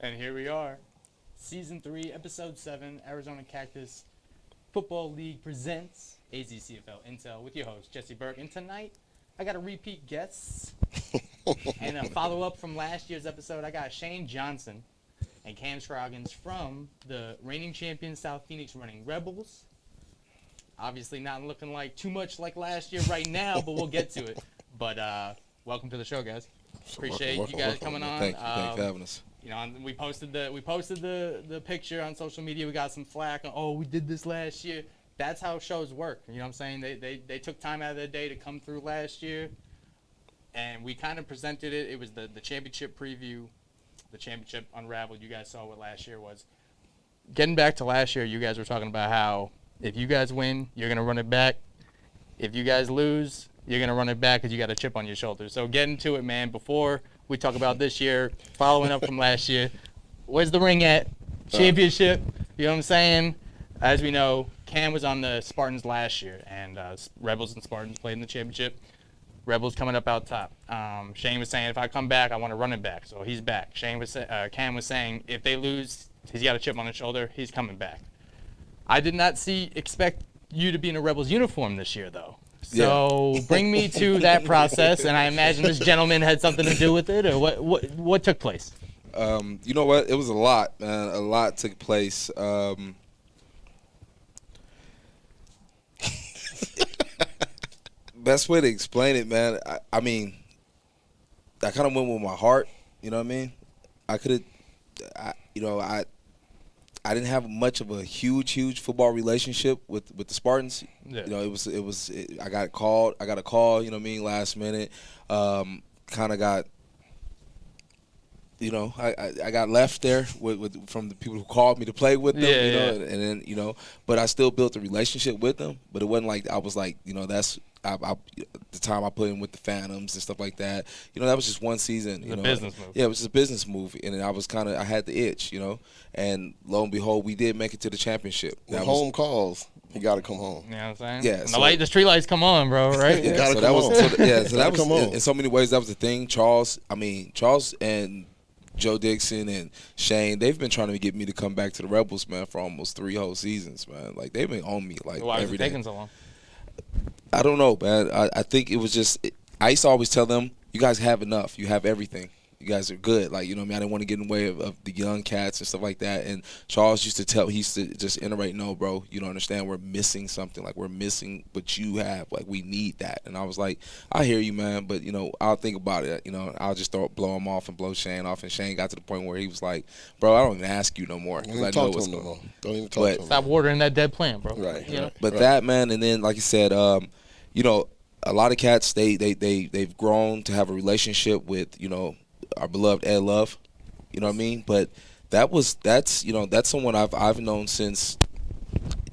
And here we are, Season 3, Episode 7, Arizona Cactus Football League presents AZCFL Intel with your host, Jesse Burke. And tonight, I got a repeat guest and a follow-up from last year's episode. I got Shane Johnson and Cam Scroggins from the reigning champion South Phoenix Running Rebels. Obviously not looking like too much like last year right now, but we'll get to it. But welcome to the show, guys. Appreciate you guys coming on. Thanks for having us. You know, we posted the picture on social media. We got some flack. Oh, we did this last year. That's how shows work. You know what I'm saying? They took time out of their day to come through last year, and we kind of presented it. It was the championship preview, the championship unraveled. You guys saw what last year was. Getting back to last year, you guys were talking about how if you guys win, you're gonna run it back. If you guys lose, you're gonna run it back because you got a chip on your shoulder. So getting to it, man. Before we talk about this year, following up from last year, where's the ring at? Championship. You know what I'm saying? As we know, Cam was on the Spartans last year, and Rebels and Spartans played in the championship. Rebels coming up out top. Shane was saying, if I come back, I want to run it back. So he's back. Cam was saying, if they lose, he's got a chip on his shoulder. He's coming back. I did not expect you to be in a Rebels uniform this year, though. So bring me to that process, and I imagine this gentleman had something to do with it, or what took place? You know what? It was a lot, man. A lot took place. Best way to explain it, man. I mean, I kind of went with my heart. You know what I mean? I didn't have much of a huge football relationship with the Spartans. Yeah. You know, I got a call, you know what I mean, last minute. Kind of got, you know, I got left there from the people who called me to play with them, you know, and then, you know, but I still built a relationship with them. But it wasn't like I was like, you know, that's the time I put in with the Phantoms and stuff like that. You know, that was just one season. You know, business move. Yeah, it was just a business move, and I had the itch, you know, and lo and behold, we did make it to the championship. When home calls, you got to come home. You know what I'm saying? Yeah. And the street lights come on, bro, right? Yeah, so that was in so many ways that was the thing. Charles and Joe Dixon and Shane, they've been trying to get me to come back to the Rebels, man, for almost 3 whole seasons, man. Like, they've been on me, like, Why every was it taking so long? I don't know, man. I think it was just I used to always tell them, you guys have enough. You have everything. You guys are good. Like, you know what I mean? I didn't want to get in the way of the young cats and stuff like that. And Charles used to just iterate, no, bro, you don't understand. We're missing something. Like, we're missing what you have. Like, we need that. And I was like, I hear you, man, but, you know, I'll think about it. You know, I'll just blow him off and blow Shane off. And Shane got to the point where he was like, bro, I don't even ask you no more. Don't even talk to him no more. Don't even talk to him. Stop watering that dead plant, bro. Right. You know? But that, man, and then, like you said, you know, a lot of cats, they've grown to have a relationship with, you know, our beloved Ed Love. You know what I mean? But that's someone I've known since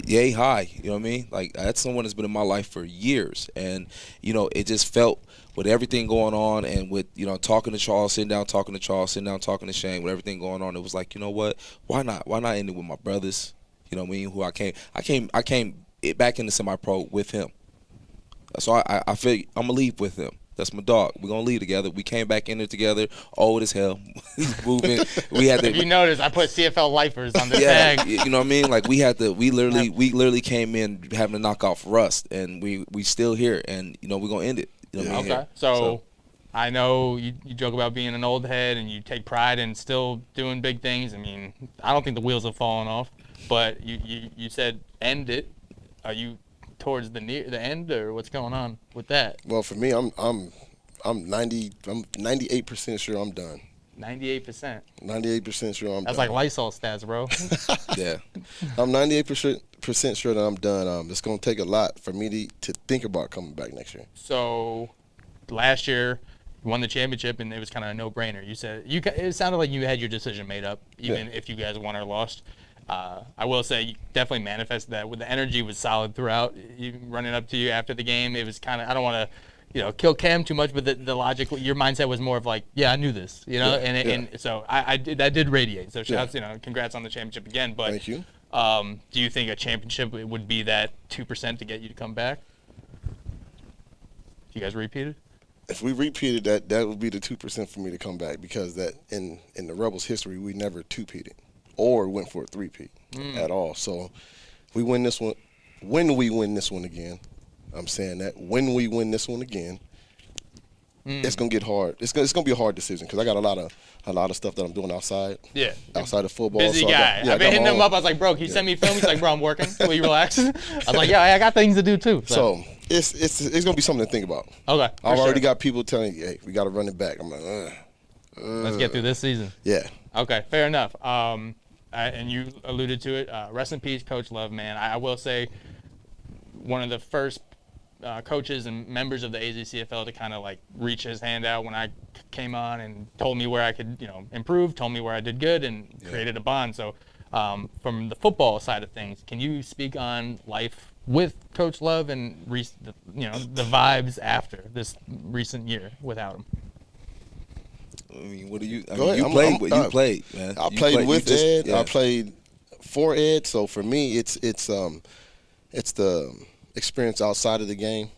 yay high. You know what I mean? Like, that's someone that's been in my life for years. And, you know, it just felt with everything going on and with, you know, talking to Charles, sitting down talking to Charles, sitting down talking to Shane, with everything going on, it was like, you know what? Why not end it with my brothers? You know what I mean? Who I came back into semi-pro with him. So I feel I'm gonna leave with him. That's my dog. We're gonna leave together. We came back in it together, old as hell. He's moving. We had to. If you notice, I put CFL lifers on the tag. You know what I mean? Like, we literally came in having to knock off rust, and we still here, and, you know, we're gonna end it. You know what I mean? Okay. So I know you joke about being an old head and you take pride in still doing big things. I mean, I don't think the wheels have fallen off, but you said end it. Are you towards the end, or what's going on with that? Well, for me, I'm 98% sure I'm done. 98%. 98% sure I'm done. That's like Lysol stats, bro. Yeah. I'm 98% sure that I'm done. It's going to take a lot for me to think about coming back next year. So last year you won the championship, and it was kind of a no-brainer. You said it sounded like you had your decision made up, even if you guys won or lost. I will say you definitely manifested that. With the energy was solid throughout. Running up to you after the game, it was kind of, I don't want to, you know, kill Cam too much, but the logic, your mindset was more of like, yeah, I knew this, you know, and so that did radiate. So shouts, you know, congrats on the championship again. But thank you. Do you think a championship would be that 2% to get you to come back? You guys repeated? If we repeated that would be the 2% for me to come back, because that in the Rebels history, we never two-peated or went for a three-peat at all. So we win this one. When we win this one again, I'm saying that when we win this one again, it's gonna get hard. It's gonna be a hard decision, because I got a lot of stuff that I'm doing outside. Yeah. Outside of football. Busy guy. I've been hitting him up. I was like, bro, can you send me film? He's like, bro, I'm working. Will you relax? I was like, yeah, I got things to do too. So it's gonna be something to think about. Okay. I've already got people telling you, hey, we got to run it back. I'm like, let's get through this season. Yeah. Okay, fair enough. And you alluded to it. Rest in peace, Coach Love, man. I will say, one of the first coaches and members of the AZCFL to kind of like reach his hand out when I came on and told me where I could, you know, improve, told me where I did good, and created a bond. So from the football side of things, can you speak on life with Coach Love and the vibes after this recent year without him? I mean, what do you? You played, man. I played with Ed. Yeah. I played for Ed. So for me, it's the experience outside of the game.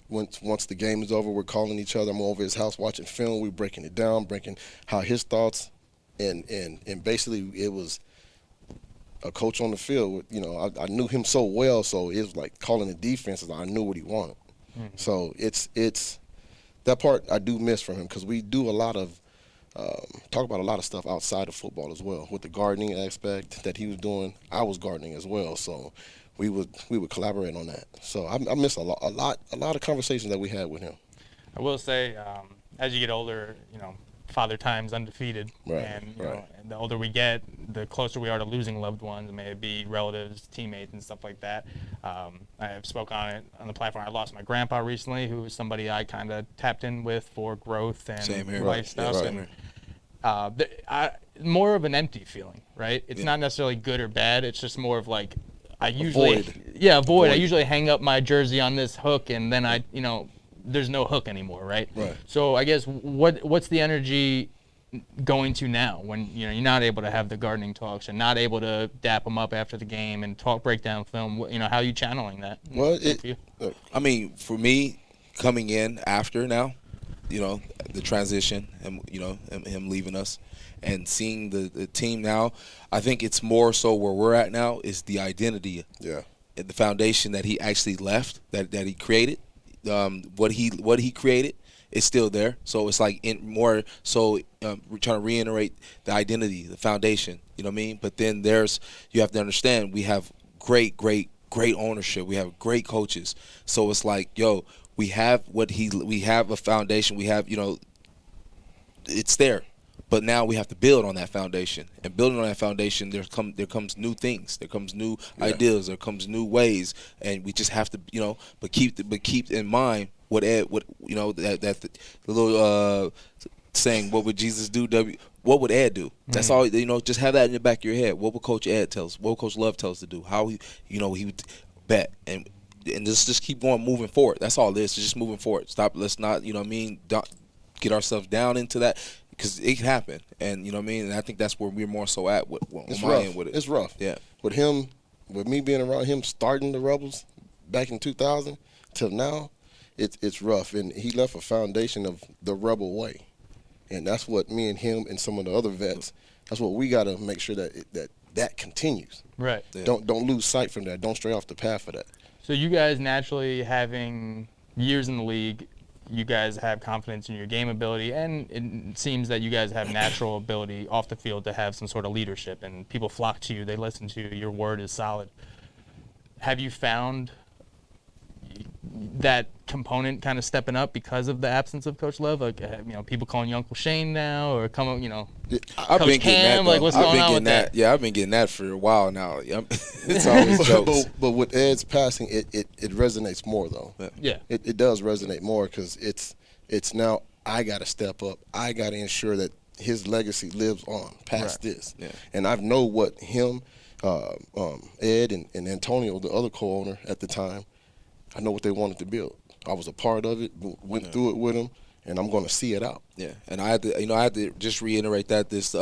Once the game is over, we're calling each other. I'm over his house watching film. We're breaking it down, breaking how his thoughts, and basically it was a coach on the field. You know, I knew him so well, so it was like calling the defenses. I knew what he wanted. Mm-hmm. So it's that part I do miss from him, because we do a lot of talk about a lot of stuff outside of football as well. With the gardening aspect that he was doing, I was gardening as well. So we would collaborate on that. So I miss a lot of conversations that we had with him. I will say, as you get older, you know, father time's undefeated, and you know, and the older we get, the closer we are to losing loved ones, may it be relatives, teammates, and stuff like that. I have spoke on it on the platform. I lost my grandpa recently, who was somebody I kind of tapped in with for growth and life stuff. More of an empty feeling, right? It's not necessarily good or bad. It's just more of like, I usually avoid. I usually hang up my jersey on this hook, and then there's no hook anymore, right? Right. So I guess what's the energy going to now when you're not able to have the gardening talks and not able to dap them up after the game and break down film? How are you channeling that? Well, I mean, for me, coming in after now, the transition, and him leaving us, and seeing the team now, I think it's more so where we're at now is the identity, the foundation that he actually left, that he created, what he created, it's still there. So it's like we're trying to reiterate the identity, the foundation. You know what I mean? But then you have to understand, we have great ownership. We have great coaches. So it's like, yo, we have a foundation. We have, it's there. But now we have to build on that foundation, and building on that foundation, there comes new things, there comes new ideas, there comes new ways, and we just have to, but keep in mind what the little saying, what would Jesus do? What would Ed do? That's all. Just have that in the back of your head. What would Coach Ed tell us? What would Coach Love tell us to do? How he would bet and just keep going, moving forward. That's all it is. Just moving forward. Stop. Let's not, don't get ourselves down into that. Because it can happen, and and I think that's where we're more so at with my end with it. It's rough. Yeah. With me being around him, starting the Rebels back in 2000 till now, it's rough. And he left a foundation of the Rebel way, and that's what me and him and some of the other vets. That's what we got to make sure that continues. Right. Yeah. Don't lose sight from that. Don't stray off the path of that. So you guys, naturally having years in the league, you guys have confidence in your game ability, and it seems that you guys have natural ability off the field to have some sort of leadership, and people flock to you, they listen to you, your word is solid. Have you found that component kind of stepping up because of the absence of Coach Love? Like, people calling you Uncle Shane now, or I've Coach been getting Cam, that. like, what's going on with that? Yeah, I've been getting that for a while now. It's always jokes. But with Ed's passing, it resonates more though. Yeah. It does resonate more because it's now I got to step up. I got to ensure that his legacy lives on past this. Yeah. And I know what him, Ed, and Antonio, the other co-owner at the time, I know what they wanted to build. I was a part of it, went through it with them, and I'm going to see it out. Yeah, and I had to just reiterate that this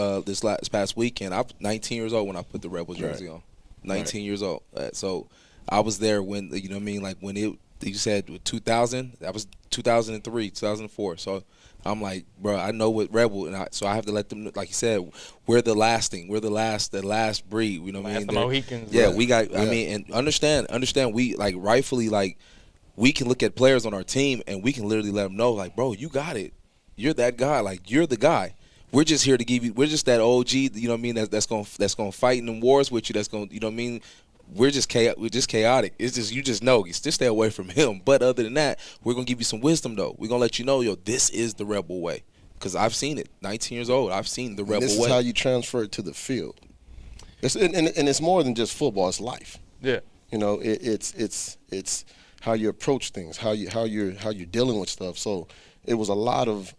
past weekend. I'm 19 years old when I put the Rebel jersey on. 19 years old. So I was there when, like when you said 2000, that was 2003, 2004. So I'm like, bro, I know what Rebel, so I have to let them know, like you said, we're the last breed. You know what I mean? The Mohicans. Yeah, right? we got. I mean, and understand. We like rightfully like. We can look at players on our team and we can literally let them know, like, bro, you got it. You're that guy. Like, you're the guy. We're just here to give you. We're just that OG. You know what I mean? That's gonna fight in the wars with you. That's gonna. You know what I mean? We're just chaotic. It's just, you just know. Just stay away from him. But other than that, we're gonna give you some wisdom though. We're gonna let you know, yo, this is the Rebel way. Because I've seen it. 19 years old. I've seen the Rebel way. This is how you transfer it to the field. And it's more than just football. It's life. Yeah. It's how you approach things, how you're dealing with stuff. So it was a lot of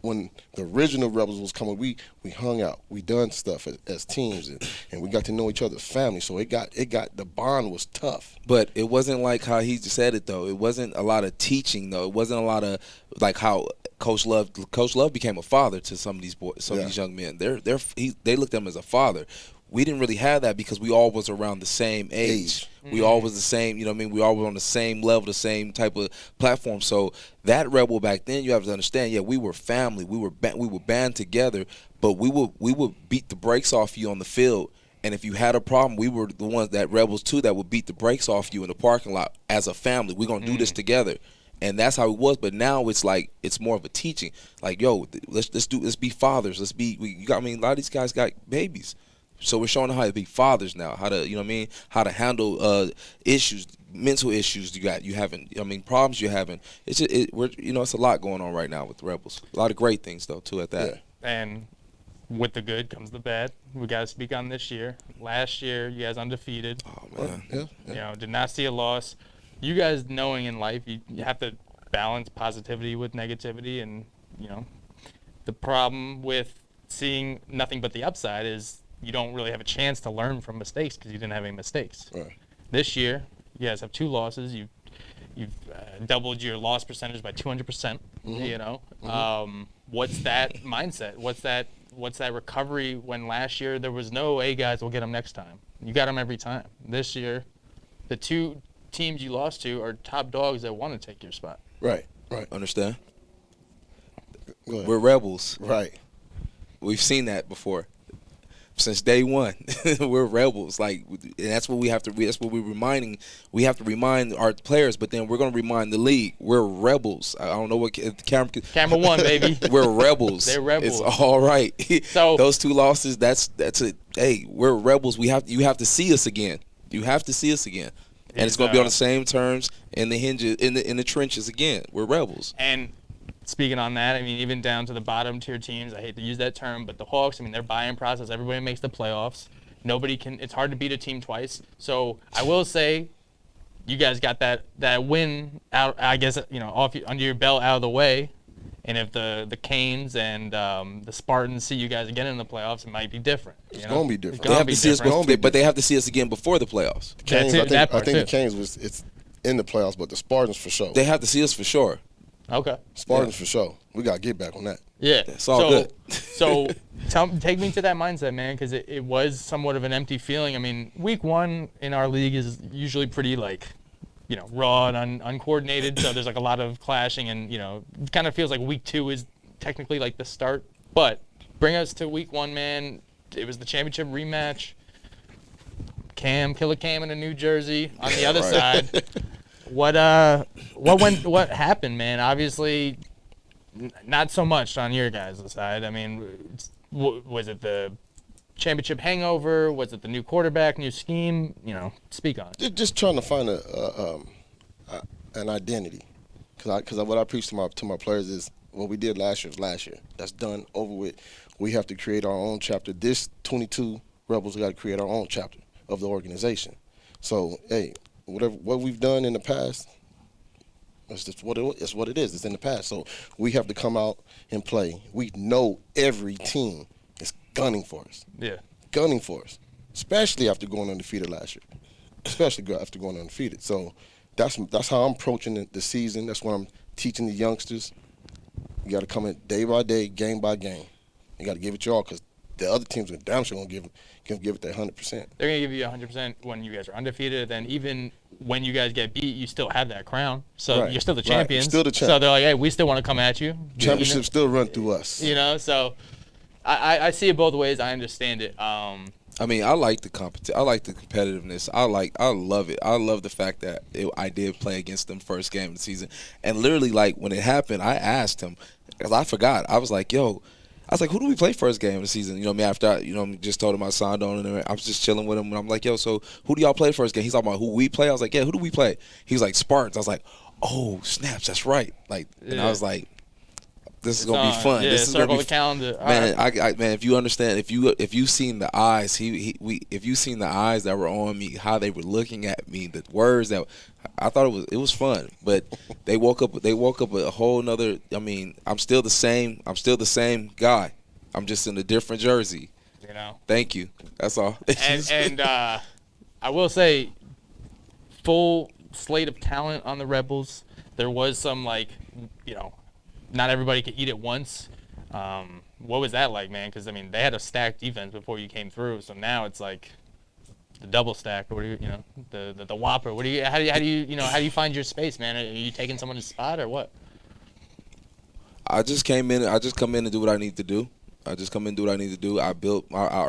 when the original Rebels was coming, we hung out, we done stuff as teams, and we got to know each other's family. So it got the bond was tough. But it wasn't like how he said it though. It wasn't a lot of teaching though. It wasn't a lot of like how Coach Love became a father to some of these boys, some of these young men. They looked at him as a father. We didn't really have that because we all was around the same age. We all was the same, you know what I mean? We all were on the same level, the same type of platform. So that Rebel back then, you have to understand, we were family. We were band together, but we would beat the brakes off you on the field. And if you had a problem, we were the ones, that Rebels too, that would beat the brakes off you in the parking lot as a family. We're going to do this together. And that's how it was, but now it's like it's more of a teaching. Like, yo, let's be fathers. A lot of these guys got babies. So we're showing them how to be fathers now, how to, how to handle issues, mental issues you having, problems you're having. It's just, it's a lot going on right now with the Rebels. A lot of great things though too at that. Yeah. And with the good comes the bad. We got to speak on this year. Last year, you guys undefeated. Oh man. Yeah. Did not see a loss. You guys knowing in life, you have to balance positivity with negativity, and the problem with seeing nothing but the upside is you don't really have a chance to learn from mistakes because you didn't have any mistakes. Right. This year, you guys have 2 losses. You've doubled your loss percentage by 200%. What's that mindset? What's that recovery when last year there was no, hey guys, we'll get them next time. You got them every time. This year, the 2 teams you lost to are top dogs that want to take your spot. Right. Understand? Go ahead. We're Rebels. Right. We've seen that before. since day one. We're rebels. Like, and that's what we have to. That's what we're reminding. We have to remind our players, but then we're going to remind the league. We're rebels. I don't know what camera one, baby. We're rebels. They're rebels. It's all right. So those 2 losses. That's it. Hey, we're rebels. You have to see us again. You have to see us again, and it's going to be on the same terms in the hinges in the trenches again. We're rebels. And speaking on that, I mean, even down to the bottom tier teams, I hate to use that term, but the Hawks, I mean, their buy-in process, everybody makes the playoffs. Nobody can, it's hard to beat a team twice. So I will say, you guys got that win out, I guess, under your belt out of the way. And if the Canes and the Spartans see you guys again in the playoffs, it might be different. It's going to be different. They have to see us but they have to see us again before the playoffs. The Canes, I think the Canes it's in the playoffs, but the Spartans for sure. They have to see us for sure. Okay. Spartans for sure. We got to get back on that. Yeah. It's all good. So take me to that mindset, man, because it was somewhat of an empty feeling. I mean, week 1 in our league is usually pretty, raw and uncoordinated. So there's, a lot of clashing and, it kind of feels like week 2 is technically, the start. But bring us to week 1, man. It was the championship rematch. Killer Cam in a New Jersey on the other side. What happened, man? Obviously, not so much on your guys' side. I mean, was it the championship hangover? Was it the new quarterback, new scheme? Speak on it. Just trying to find an identity, because what I preach to my players is what we did last year is last year. That's done, over with. We have to create our own chapter. This 22 Rebels, we got to create our own chapter of the organization. So, hey. What we've done in the past, it's just what it is. It's in the past. So we have to come out and play. We know every team is gunning for us. Yeah. Gunning for us, especially after going undefeated last year. Especially after going undefeated. So that's how I'm approaching the season. That's what I'm teaching the youngsters. You got to come in day by day, game by game. You got to give it your all, because the other teams are damn sure going to give it their 100%. They're going to give you 100% when you guys are undefeated. Then even when you guys get beat, you still have that crown. So you're still the champions. Still the champ. So they're like, hey, we still want to come at you. Championship still run through us. So I see it both ways. I understand it. I mean, I like the I like the competitiveness. I love it. I love the fact that I did play against them first game of the season. And literally, when it happened, I asked him, because I forgot. I was like, who do we play first game of the season? After I, just told him I signed on, and I was just chilling with him, and I'm like, so who do y'all play first game? He's talking about who we play. I was like, yeah, who do we play? He's like, Spartans. I was like, oh, snaps, that's right. And I was like, this is gonna be fun. Yeah, this is circle gonna be the calendar. Man, man, if you understand, if you seen the eyes, if you seen the eyes that were on me, how they were looking at me, the words that I thought it was fun. But they woke up a whole nother. I mean, I'm still the same guy. I'm just in a different jersey. Thank you. That's all. And I will say, full slate of talent on the Rebels. There was some not everybody could eat at once. What was that like, man? Because I mean, they had a stacked defense before you came through, so now it's like the double stack, or the Whopper. How do you find your space, man? Are you taking someone's spot or what? I just come in and do what I need to do. I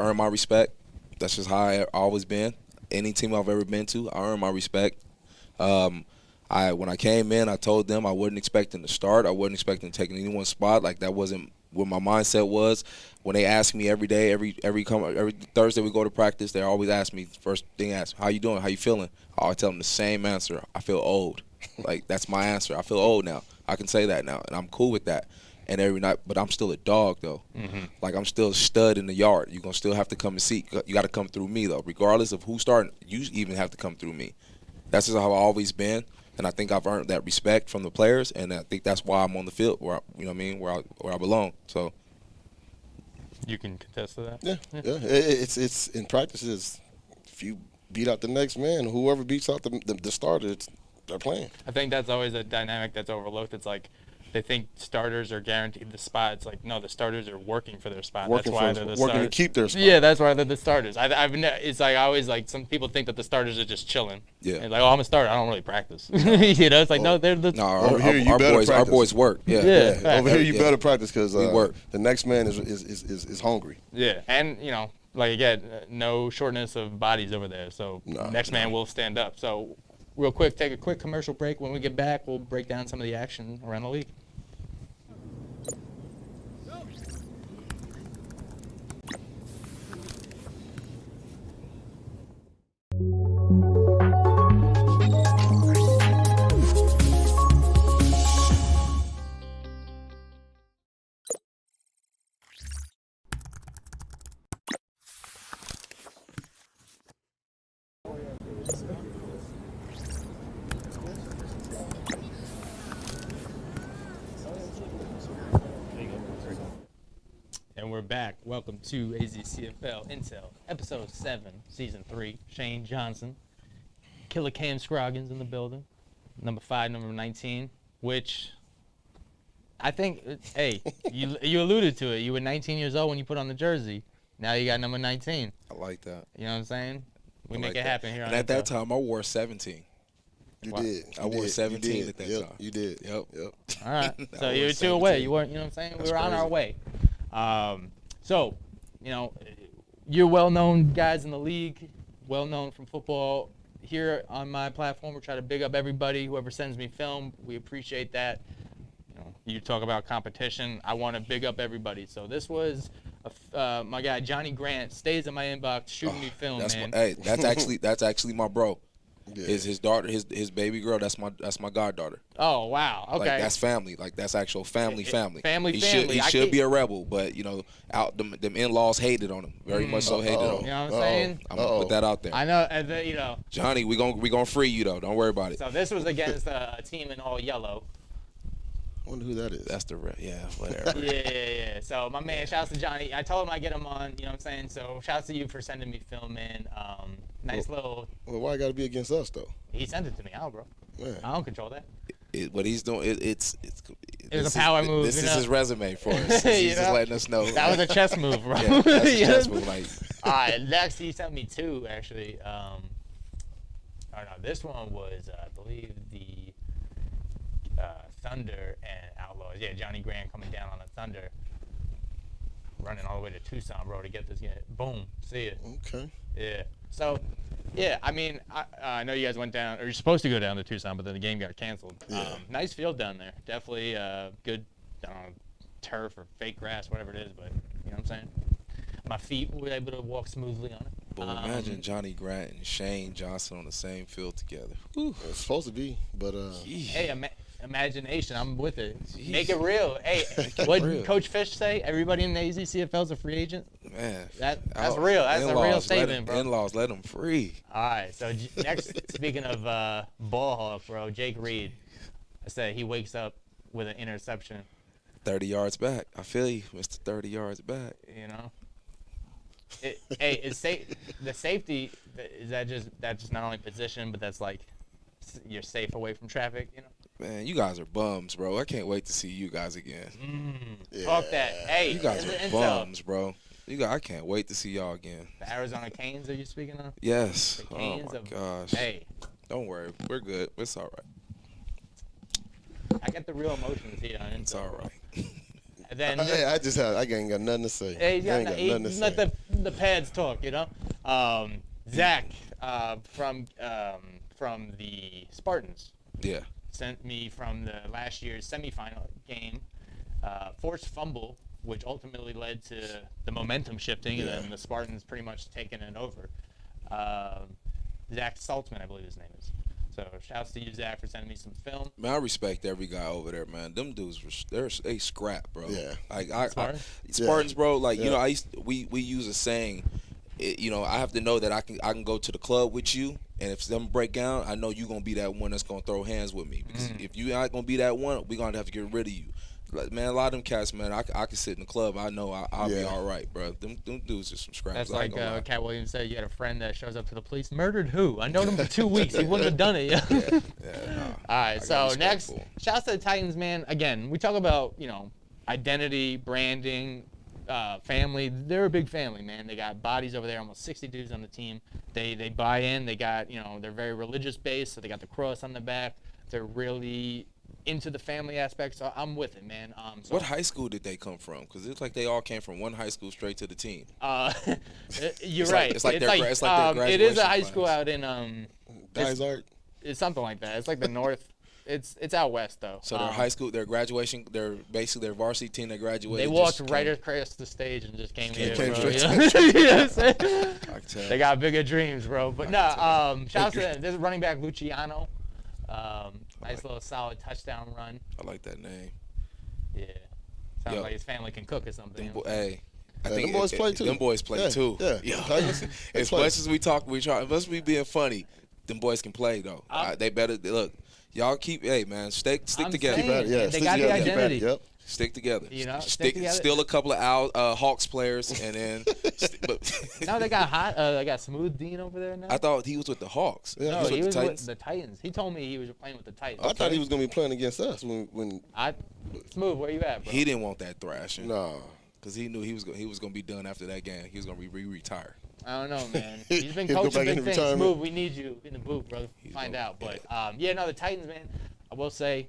earn my respect. That's just how I always been. Any team I've ever been to, I earn my respect. When I came in, I told them I wasn't expecting to start. I wasn't expecting to take anyone's spot. That wasn't what my mindset was. When they ask me every day, every Thursday we go to practice, they always ask me, first thing ask, how you doing? How you feeling? I always tell them the same answer. I feel old. That's my answer. I feel old now. I can say that now, and I'm cool with that. And every night, but I'm still a dog though. Mm-hmm. I'm still a stud in the yard. You're gonna still have to come and see. You got to come through me though, regardless of who's starting. You even have to come through me. That's just how I've always been. And I think I've earned that respect from the players, and I think that's why I'm on the field where I belong. So you can contest to that. Yeah. It's in practices. If you beat out the next man, whoever beats out the starter, they're playing. I think that's always a dynamic that's overlooked. It's they think starters are guaranteed the spot. It's no, the starters are working for their spot. That's why they're the starters. Working to keep their spot. Yeah, that's why they're the starters. It's I always some people think that the starters are just chilling. Yeah. And I'm a starter. I don't really practice. It's no, they're the. No, our boys work. Yeah. Over here, you better practice because we work. The next man is hungry. Yeah, and like again, no shortness of bodies over there. So next man will stand up. So real quick, take a quick commercial break. When we get back, we'll break down some of the action around the league. And we're back. Welcome to AZCFL Intel, Episode 7, Season 3. Shane Johnson, Killer Cam Scroggins in the building. Number 5, number 19, which I think, hey, you alluded to it. You were 19 years old when you put on the jersey. Now you got number 19. I like that. You know what I'm saying? We I make like it that. happen here on And at Intel. that time, I wore 17. You Wow. did. I wore 17 at that Yep, time. You did. Yep. All right. I So wore you were 2 away. 17. You weren't, you know what I'm saying? That's we were on our crazy. way. So, you know, you're well-known guys in the league, well-known from football. Here on my platform, we try to big up everybody. Whoever sends me film, we appreciate that. You talk about competition. I want to big up everybody. So this was my guy Johnny Grant stays in my inbox shooting me film, That's man. hey, that's actually my bro. Yeah. His daughter, his baby girl. That's my goddaughter. Oh wow. Okay. Like that's family. Like that's actual family. Family. He family. should be a rebel, but out them in-laws hated on him. Very much so hated on You him. know what I'm saying? I'm gonna put that out there. I know. And then, you know. Johnny, we gonna free you though. Don't worry about it. So this was against a team in all yellow. I wonder who that is. That's the whatever. Yeah. So my man, shouts to Johnny. I told him I'd get him on, you know what I'm saying? So shouts to you for sending me film in. Nice little. Well, why got to be against us though? He sent it to me. Bro. Man. I don't control that. What he's doing, it's was a power move, This you is know? his resume for us. He's just letting us know. That was a chess move, bro. Yeah, that's a chess move. Like, All right, next he sent me 2 actually. No, this one was I believe the Thunder and Outlaws. Yeah, Johnny Grant coming down on the Thunder, running all the way to Tucson, bro, to get this game. Boom, see it. Okay. Yeah. So, yeah, I mean, I know you guys went down, or you're supposed to go down to Tucson, but then the game got canceled. Yeah. Nice field down there. Definitely good, I don't know, turf or fake grass, whatever it is, but you know what I'm saying? My feet were able to walk smoothly on it. but imagine Johnny Grant and Shane Johnson on the same field together. Whew. It's supposed to be, but Hey, imagination, I'm with it. Jeez. Make it real. Hey, what real. did Coach Fish say? Everybody in the AZCFL is a free agent? Man, That's real. That's a real statement, bro. In-laws, let him free. All right, so next, speaking of ball hawk, bro, Jake Reed, I said he wakes up with an interception. 30 yards back. I feel you, Mr. 30 yards back. You know, the safety is that just not only position, but that's like you're safe away from traffic. You know. Man, you guys are bums, bro. I can't wait to see you guys again. Talk that. Hey, You guys this are is Intel. bums, bro. I can't wait to see y'all again. The Arizona Canes, are you speaking of? Yes. The Oh Canes my of gosh. Hey, Don't worry, we're good. It's all right. I got the real emotions here on Intel. It's all right. And then hey, I ain't got nothing to say. Hey, he's I ain't got got nothing to say. let the pads talk, you know. Zach from the Spartans Yeah. sent me from the last year's semifinal game, forced fumble, which ultimately led to the momentum shifting, and then the Spartans pretty much taking it over. Zach Saltzman, I believe his name is. So shouts to you, Zach, for sending me some film. Man, I respect every guy over there, man. Them dudes, they scrap, bro. Yeah. Like Spartans? bro. Like Yeah. you know, we use a saying. I have to know that I can go to the club with you, and if something break down, I know you gonna be that one that's gonna throw hands with me. Because if you not gonna be that one, we gonna have to get rid of you. Like, man, a lot of them cats, man, I can sit in the club. I know I'll be all right, bro. Them dudes are some scraps. That's I ain't like gonna lie. Cat Williams said, you had a friend that shows up to the police. Murdered who? I known him for 2 weeks. He wouldn't have done it. Yeah. Nah. All right, I got so respect next, for 'em. shouts to the Titans, man. Again, we talk about, identity, branding, family. They're a big family, man. They got bodies over there, almost 60 dudes on the team. They buy in. They got, they're very religious based, so they got the cross on the back. They're really into the family aspect, so I'm with it, man. So, What high school did they come from? Because it's like they all came from one high school straight to the team. You're It's right. Like, it's like their graduation it is a high class. school out in Dysart. it's something like that. It's like the north. It's out west though. So their high school, their graduation, their basically their varsity team that graduated. They walked right across the stage and just came here, came bro. straight You know what I'm saying? I can tell. They got bigger dreams, bro. But no, shout out to them. This is running back Luciano. Nice little solid touchdown run. I like that name. Yeah. Sounds Yo. like his family can cook or something. Them hey, I Yeah, think them boys play too. Them boys play too. Yeah. As play. much as we talk, we try. As much as we being funny, them boys can play though. They better look. Y'all keep, hey man, stick together. Saying, they got the identity. Yep. Stick together. You know, stick together. Steal a couple of Hawks players, and then. Now they got they got Smooth Dean over there now. I thought he was with the Hawks. Yeah. No, he was with with the Titans. He told me he was playing with the Titans. I thought he was gonna be playing against us when. Smooth, where you at, bro? He didn't want that thrashing. No. Because he knew he was gonna be done after that game. He was gonna retire. I don't know, man. He's been He'll go coaching back big into things. retirement. Smooth, we need you in the booth, brother. Find out. But no, the Titans, man. I will say,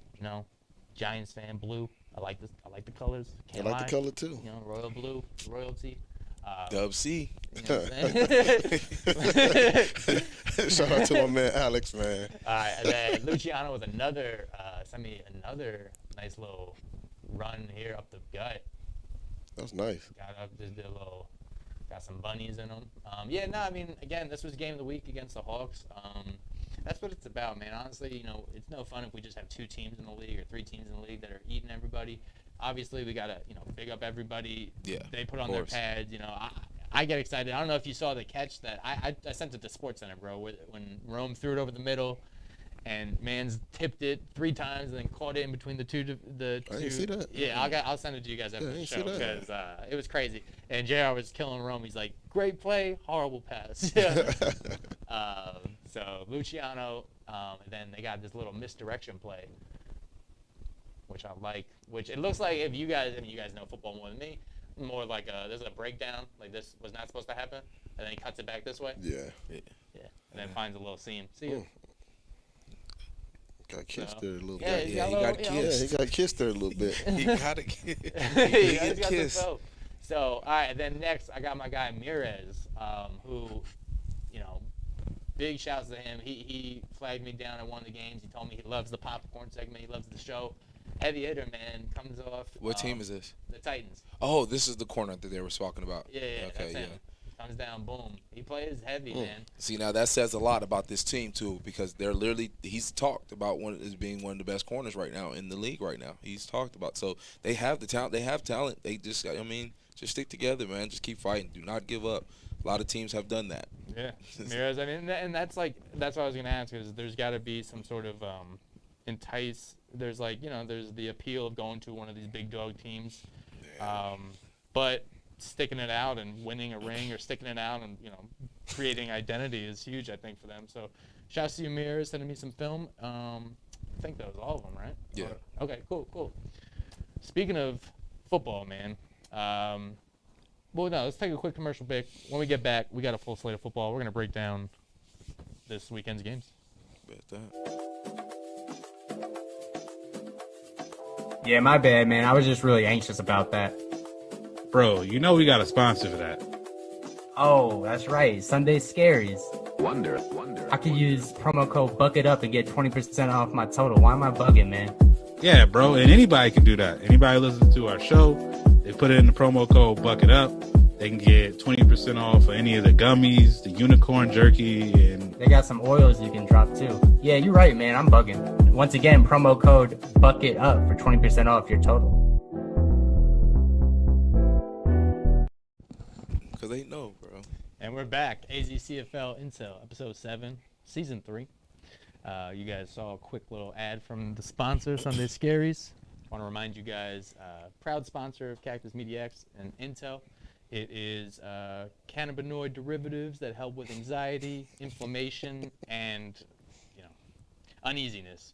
Giants fan, blue. I like this. I like the colors. Can't I like lie. the color too. Royal blue, royalty. Dub C. You know what I'm saying? Shout out to my man Alex, man. All right, and then Luciano with another nice little run here up the gut. That's nice. Got up, just did got some bunnies in them. Again, this was game of the week against the Hawks. That's what it's about, man. Honestly, it's no fun if we just have 2 teams in the league or 3 teams in the league that are eating everybody. Obviously, we gotta, big up everybody. Yeah, they put on their pads. I get excited. I don't know if you saw the catch that I sent it to SportsCenter, bro. When Rome threw it over the middle, and Mans tipped it 3 times and then caught it in between the two. I didn't see that. Yeah, I'll send it to you guys after the show because that. it was crazy. And JR was killing Rome. He's like, great play, horrible pass. So Luciano, and then they got this little misdirection play, which I like. Which it looks like if you guys know football more than me, more like there's a breakdown, like this was not supposed to happen, and then he cuts it back this way. Yeah. And then finds a little seam. See ya. Got kissed there a little Yeah, bit. he got kissed. Yeah, he got kissed there a little bit. He got a kiss. He got some soap. So, all right, then next I got my guy Mirez, who, big shouts to him. He flagged me down at one of the games. He told me he loves the popcorn segment. He loves the show. Heavy hitter, man. Comes off. What team is this? The Titans. Oh, this is the corner that they were talking about. Yeah, Okay, that's yeah. him. Comes down, boom. He plays heavy, man. See, now that says a lot about this team too, because they're literally he's talked about being one of the best corners right now in the league right now. He's talked about, so they have the talent. They have talent. They just, just stick together, man. Just keep fighting. Do not give up. A lot of teams have done that. Yeah, Mirez. And that's what I was gonna ask is there's got to be some sort of entice. There's there's the appeal of going to one of these big dog teams, but sticking it out and winning a ring or sticking it out and creating identity is huge, I think, for them. So shout out to you, Mirez, sending me some film. I think that was all of them, right? Yeah. Okay, cool. Speaking of football, man. Let's take a quick commercial break. When we get back, we got a full slate of football. We're going to break down this weekend's games. Bet that. Yeah, my bad, man. I was just really anxious about that. Bro, we got a sponsor for that. Oh, that's right. Sunday Scaries. Wonder. I could use promo code BUCKET and get 20% off my total. Why am I bugging, man? Yeah, bro, and anybody can do that. Anybody listens to our show, they put it in the promo code BUCKET. They can get 20% off of any of the gummies, the unicorn jerky, and they got some oils you can drop too. Yeah, you're right, man. I'm bugging. Once again, promo code BUCKET for 20% off your total. Because they know, bro. And we're back. AZCFL Intel, Episode 7, Season 3. You guys saw a quick little ad from the sponsor, Sunday Scaries. I want to remind you guys, proud sponsor of Cactus Media X and Intel. It is cannabinoid derivatives that help with anxiety, inflammation, and uneasiness.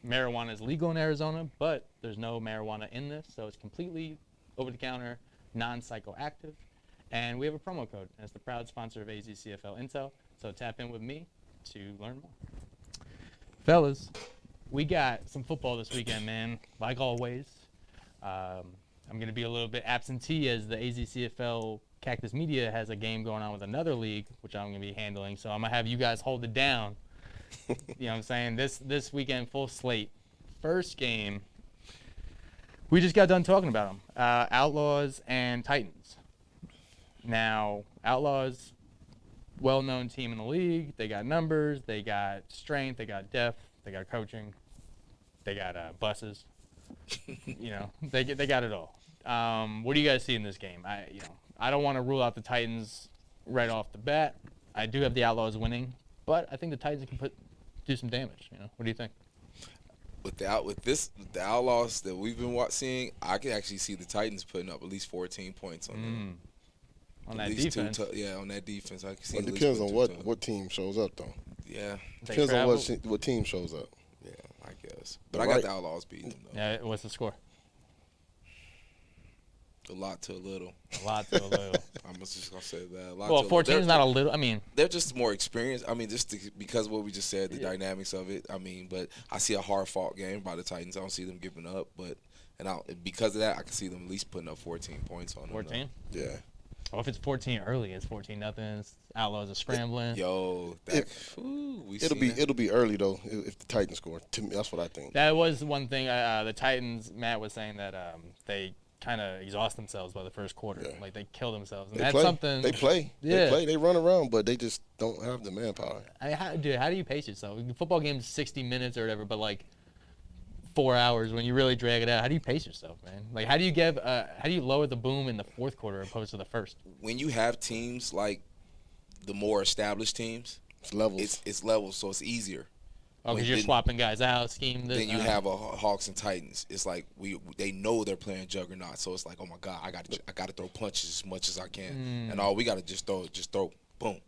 Marijuana is legal in Arizona, but there's no marijuana in this, so it's completely over-the-counter, non-psychoactive. And we have a promo code, and it's the proud sponsor of AZCFL Intel. So tap in with me to learn more. Fellas, we got some football this weekend, man. Like always, I'm going to be a little bit absentee as the AZCFL Cactus Media has a game going on with another league, which I'm going to be handling. So I'm going to have you guys hold it down. You know what I'm saying? This weekend, full slate. First game, we just got done talking about them. Outlaws and Titans. Now, Outlaws, well-known team in the league. They got numbers. They got strength. They got depth. They got coaching. They got buses. You know, they got it all. What do you guys see in this game? I don't want to rule out the Titans right off the bat. I do have the Outlaws winning, but I think the Titans can do some damage. You know, what do you think? With the Outlaws that we've been seeing, I can actually see the Titans putting up at least 14 points on them. On that defense. On that defense. I can see. It depends on what team shows up, though. Yeah. Depends on what team shows up. Yeah, I guess. But I got the Outlaws beating them, though. Yeah, what's the score? A lot to a little. A lot to a little. I'm just going to say that. Well, 14 is not a little. I mean, they're just more experienced. I mean, because of what we just said, the dynamics of it. I mean, but I see a hard-fought game by the Titans. I don't see them giving up. Because of that, I can see them at least putting up 14 points on them. 14? Yeah. Well, if it's 14 early, it's 14-0. Outlaws are scrambling. It'll be early though if the Titans score. To me, that's what I think. That was one thing. The Titans, Matt was saying that they kind of exhaust themselves by the first quarter. Yeah. Like they kill themselves. And that's something. They play. Yeah. They play. They run around, but they just don't have the manpower. I mean, how do you pace yourself? Football game's 60 minutes or whatever, but like 4 hours when you really drag it out. How do you pace yourself, man? Like how do you lower the boom in the fourth quarter opposed to the first? When you have teams like the more established teams, it's levels. It's levels, so it's easier. Oh, because you're swapping guys out, scheme. Then you have a Hawks and Titans. It's like they know they're playing juggernaut, so it's like, oh my God, I got to throw punches as much as I can, and all we got to just throw, boom.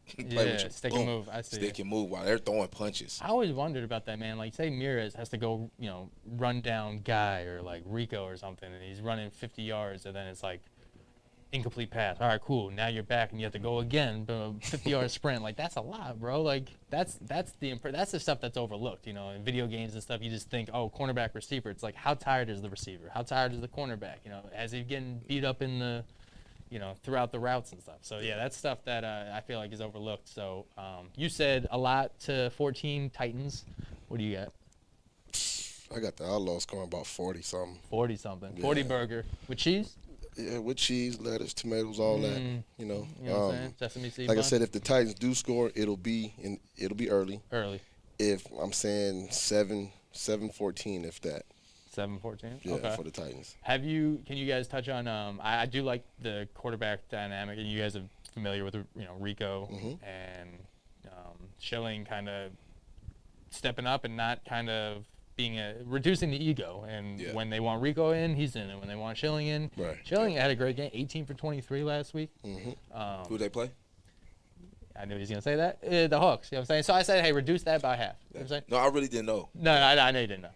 Stick and move. I see. Stick and move while they're throwing punches. I always wondered about that, man. Like, say Mires has to go, run down Guy or like Rico or something, and he's running 50 yards, and then it's like incomplete pass. All right, cool. Now you're back, and you have to go again, 50-yard sprint. Like that's a lot, bro. Like that's the stuff that's overlooked. In video games and stuff, you just think, oh, cornerback, receiver. It's like, how tired is the receiver? How tired is the cornerback? As he's getting beat up in the throughout the routes and stuff. So, yeah, that's stuff that I feel like is overlooked. So, you said a lot to 14 Titans. What do you got? I got the Outlaws scoring about 40-something. 40-something. Yeah. 40 burger. With cheese? Yeah, with cheese, lettuce, tomatoes, all that. You know what I'm saying? Sesame seed like bun. I said, if the Titans do score, it'll be early. Early. If I'm saying 7-14, if that. 7-14. Yeah, okay. for the Titans. Can you guys touch on? I do like the quarterback dynamic, and you guys are familiar with Rico and Schilling kind of stepping up and not kind of being reducing the ego. And when they want Rico in, he's in, and when they want Schilling in, right. Schilling had a great game, 18 for 23 last week. Who they play? I knew he was gonna say that. The Hawks. You know what I'm saying? So I said, hey, reduce that by half. You know what I'm saying? No, I really didn't know. No, I know you didn't know.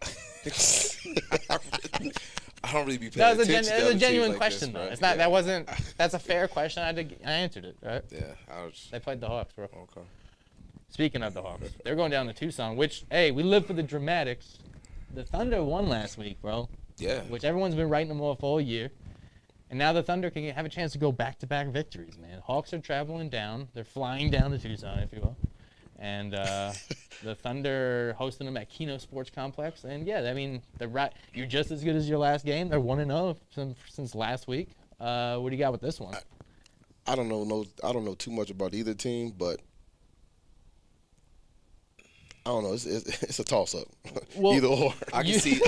I don't really be paying attention. That was a genuine question, though. It's not. That wasn't. That's a fair question. I answered it. Right? Yeah. They played the Hawks, bro. Okay. Speaking of the Hawks, they're going down to Tucson. Which, hey, we live for the dramatics. The Thunder won last week, bro. Yeah. Which everyone's been writing them off all year, and now the Thunder can have a chance to go back-to-back victories, man. Hawks are traveling down. They're flying down to Tucson, if you will. And the Thunder hosting them at Keno Sports Complex. And, yeah, I mean, you're just as good as your last game. They're 1-0 since last week. What do you got with this one? I don't know too much about either team, but I don't know. It's a toss-up. Well, either or. I can see.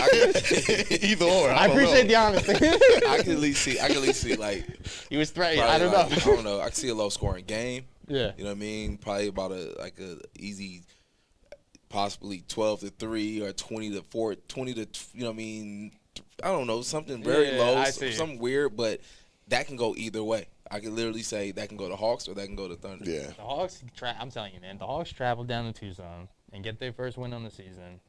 Either or. I appreciate the honesty. I can at least see like. He was threatening. I don't know. I don't know. I can see a low-scoring game. Yeah. You know what I mean? Probably about a easy, possibly 12-3 or 20-4, 20 to. You know what I mean? I don't know, something very low, something weird, but that can go either way. I can literally say that can go to Hawks or that can go to Thunder. Yeah. The Hawks. I'm telling you, man. The Hawks travel down to Tucson and get their first win on the season.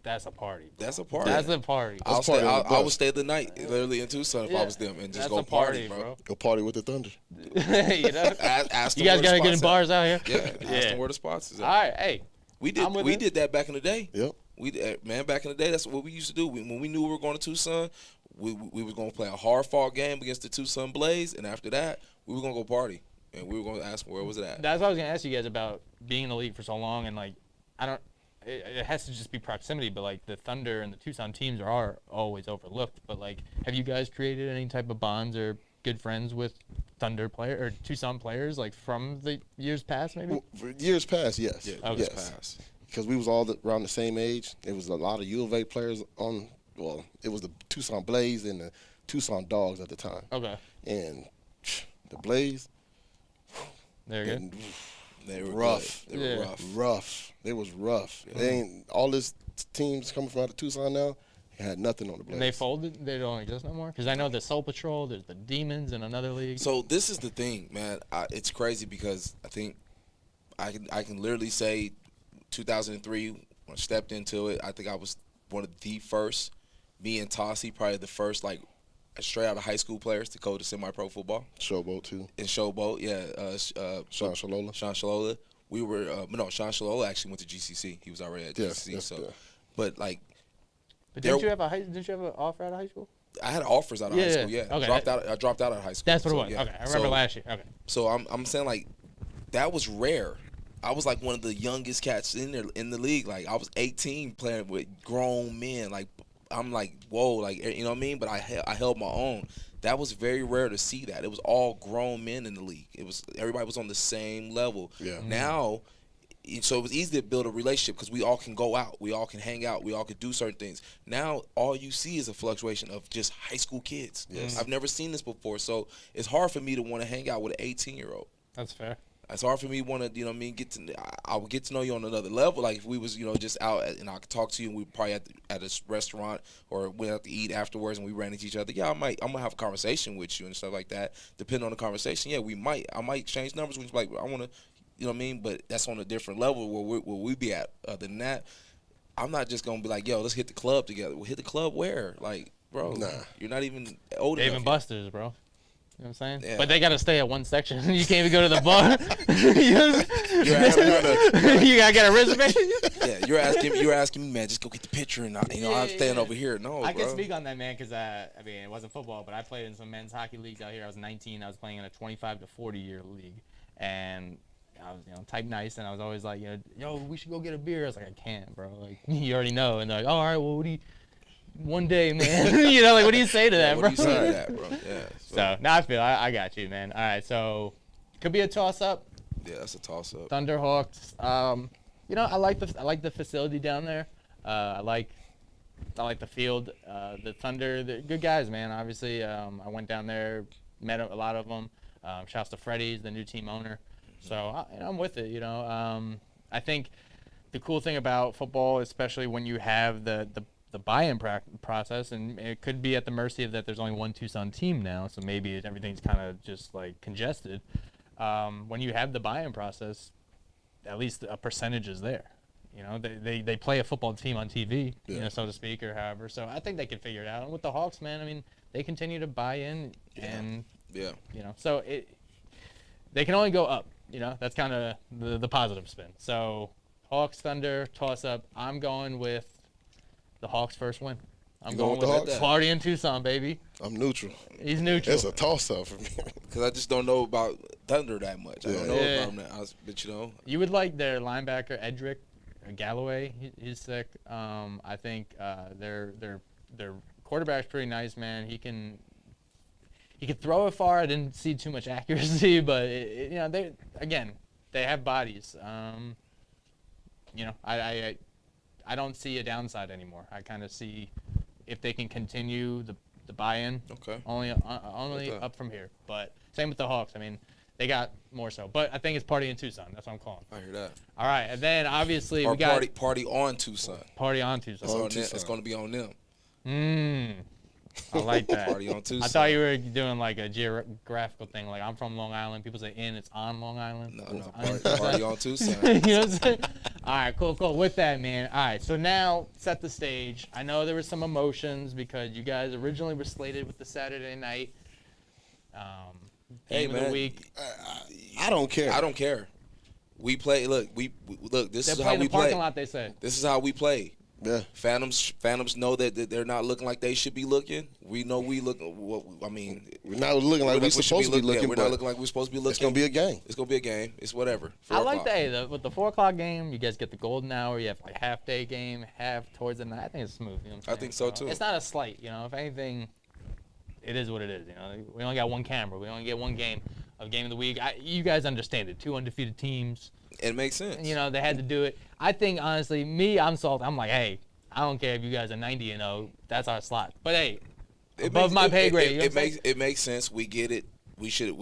That's a party. Bro. That's a party. That's a party. I would stay the night literally in Tucson if I was them and just go party, bro. Go party with the Thunder. You know? Ask you guys got to get in bars out here. Yeah. Ask them where the spots is at. All right, hey. We did that back in the day. Yep. Man, back in the day, that's what we used to do. When we knew we were going to Tucson, we was going to play a hard-fought game against the Tucson Blaze, and after that, we were going to go party, and we were going to ask where was it at. That's what I was going to ask you guys about being in the league for so long, and like, it has to just be proximity, but like the Thunder and the Tucson teams are always overlooked. But like, have you guys created any type of bonds or good friends with Thunder player or Tucson players like from the years past, maybe? For years past, yes. Yeah, Okay. years past. Because we was all around the same age. There was a lot of U of A players on. Well, it was the Tucson Blaze and the Tucson Dogs at the time. Okay. And the Blaze. There you go. They were rough. Good. They were rough. Rough. It was rough. Yeah. They ain't all this teams coming from out of Tucson now. Had nothing on the Blaze. And they folded. They don't exist no more. Because I know the Soul Patrol. There's the Demons in another league. So this is the thing, man. It's crazy because I think I can literally say 2003 when I stepped into it. I think I was one of the first. Me and Tossie, probably the first like straight out of high school players to go to semi-pro football. Showboat too. In Showboat, yeah. Sean Shalola. Sean Shalola. We were no. Sean Shalola actually went to GCC. He was already at GCC. So, but like. But didn't you have an offer out of high school? I had offers out of high school. Yeah. Okay. I dropped out of high school. That's what it was. Yeah. Okay, I remember last year. Okay. So I'm saying like that was rare. I was like one of the youngest cats in the league. Like I was 18 playing with grown men. Like I'm like whoa, like you know what I mean. But I held my own. That was very rare to see that. It was all grown men in the league. Everybody was on the same level. Yeah. Now. So it was easy to build a relationship because we all can go out, we all can hang out, we all can do certain things. Now all you see is a fluctuation of just high school kids. Yes. I've never seen this before, so it's hard for me to want to hang out with an 18-year-old. That's fair. It's hard for me to want to, you know what I mean, I would get to know you on another level. Like if we was, just out and I could talk to you and we probably at a restaurant or went out to eat afterwards and we ran into each other. Yeah, I'm gonna have a conversation with you and stuff like that. Depending on the conversation, yeah, I might exchange numbers with you. Like I want to. You know what I mean? But that's on a different level where we be at. Other than that, I'm not just going to be like, yo, let's hit the club together. Well, hit the club where? Like, bro, Nah. You're not even old enough. Dave and Buster's, bro. You know what I'm saying? Yeah. But they got to stay at one section. You can't even go to the bar. You got to get a reservation. Yeah, you're asking me, man, just go get the picture and I'm staying over here. No, I bro. can speak on that, man, because I mean, it wasn't football, but I played in some men's hockey leagues out here. I was 19. I was playing in a 25 to 40-year league. And I was, type nice, and I was always like, yo, we should go get a beer. I was like, I can't, bro. Like, you already know. And they're like, oh, all right, well, one day, man. Like, what do you say to that, bro? What do you say to that, bro? Yeah. So, now I got you, man. All right, so, could be a toss-up. Yeah, that's a toss-up. Thunder Hawks. I like the facility down there. I like the field. The Thunder, they're good guys, man. Obviously, I went down there, met a lot of them. Shouts to Freddie's, the new team owner. So I'm with it, I think the cool thing about football, especially when you have the buy-in process, and it could be at the mercy of that there's only one Tucson team now, so maybe everything's kind of just like congested. When you have the buy-in process, at least a percentage is there. They play a football team on TV, so to speak, or however. So I think they can figure it out. And with the Hawks, man, I mean, they continue to buy in, and so they can only go up. That's kind of the positive spin. So Hawks, Thunder, toss-up. I'm going with the Hawks' first win. I'm going with the party in Tucson, baby. I'm neutral. He's neutral. It's a toss-up for me. Because I just don't know about Thunder that much. I don't know about them that. But, You would like their linebacker, Edric Galloway. He's sick. I think their quarterback's pretty nice, man. He can throw it far. I didn't see too much accuracy, but they have bodies. I don't see a downside anymore. I kind of see if they can continue the buy-in. Okay. Only up from here. But same with the Hawks. I mean, they got more so. But I think it's party in Tucson. That's what I'm calling. I hear that. All right, and then obviously we got party on Tucson. Party on Tucson. It's going to be on them. I like that. Party on Tucson. I thought you were doing like a geographical thing. Like I'm from Long Island. People say it's on Long Island. No, party on Tucson. You know what I'm saying? All right, cool. With that, man. All right, so now set the stage. I know there were some emotions because you guys originally were slated with the Saturday night game of the week. I don't care. I don't care. We play. Look. This is how we play. Parking lot. They said this is how we play. Yeah. Phantoms know that they're not looking like they should be looking. We know we look. Well, I mean, we're not looking like we're supposed to be looking. Yeah, we're not looking like we're supposed to be looking. It's gonna be a game. It's gonna be a game. It's whatever. I like that. With the 4 o'clock game, you guys get the golden hour. You have like half day game, half towards the night. I think it's smooth. You know what I'm saying? I think so too. It's not a slight. If anything, it is what it is. We only got one camera. We only get one game of game of the week. You guys understand it. 2 undefeated teams. It makes sense. They had to do it. I think honestly, I'm salty. I'm like, hey, I don't care if you guys are 90-0. That's our slot. But hey, above my pay grade. It makes sense. We get it. We should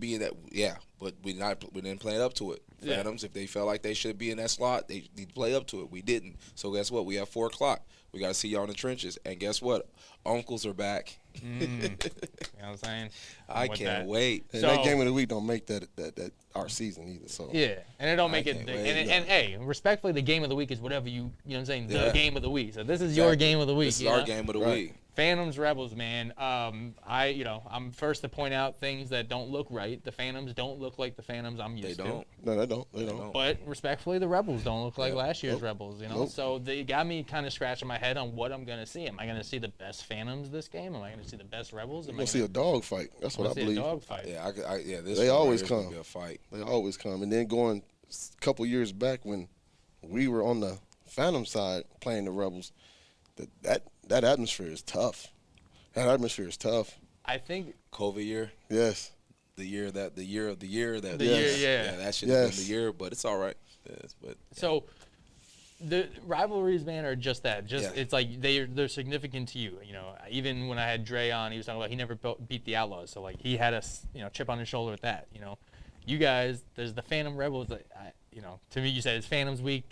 be in that. Yeah, but we didn't play up to it. Phantoms, if they felt like they should be in that slot, they need to play up to it. We didn't. So guess what? We have 4 o'clock. We got to see y'all in the trenches. And guess what? Uncles are back. You know what I'm saying? I can't wait. And that game of the week don't make that our season either. So yeah, and it don't make it. And hey, respectfully, the game of the week is whatever you know what I'm saying. The game of the week. So this is your game of the week. This is our game of the week. Phantoms Rebels, man. I'm first to point out things that don't look right. The Phantoms don't look like the Phantoms I'm used to. No, they don't. They don't. But respectfully, the Rebels don't look like last year's Rebels. So they got me kind of scratching my head on what I'm gonna see. Am I gonna see the best Phantoms this game? Am I gonna see the best Rebels? Am I gonna see a dog fight? That's what I believe. A dog fight. Yeah, they always come. Be a fight. They always come. And then going a couple years back when we were on the Phantom side playing the Rebels, that atmosphere is tough. That atmosphere is tough. I think COVID year. Yes. The year of the year. Yeah, that should have been the year, but it's all right. So the rivalries, man, are just that. It's like they're significant to you. Even when I had Dre on, he was talking about he never beat the Outlaws, so like he had a chip on his shoulder with that. You guys, there's the Phantom Rebels. To me, you said it's Phantoms Week.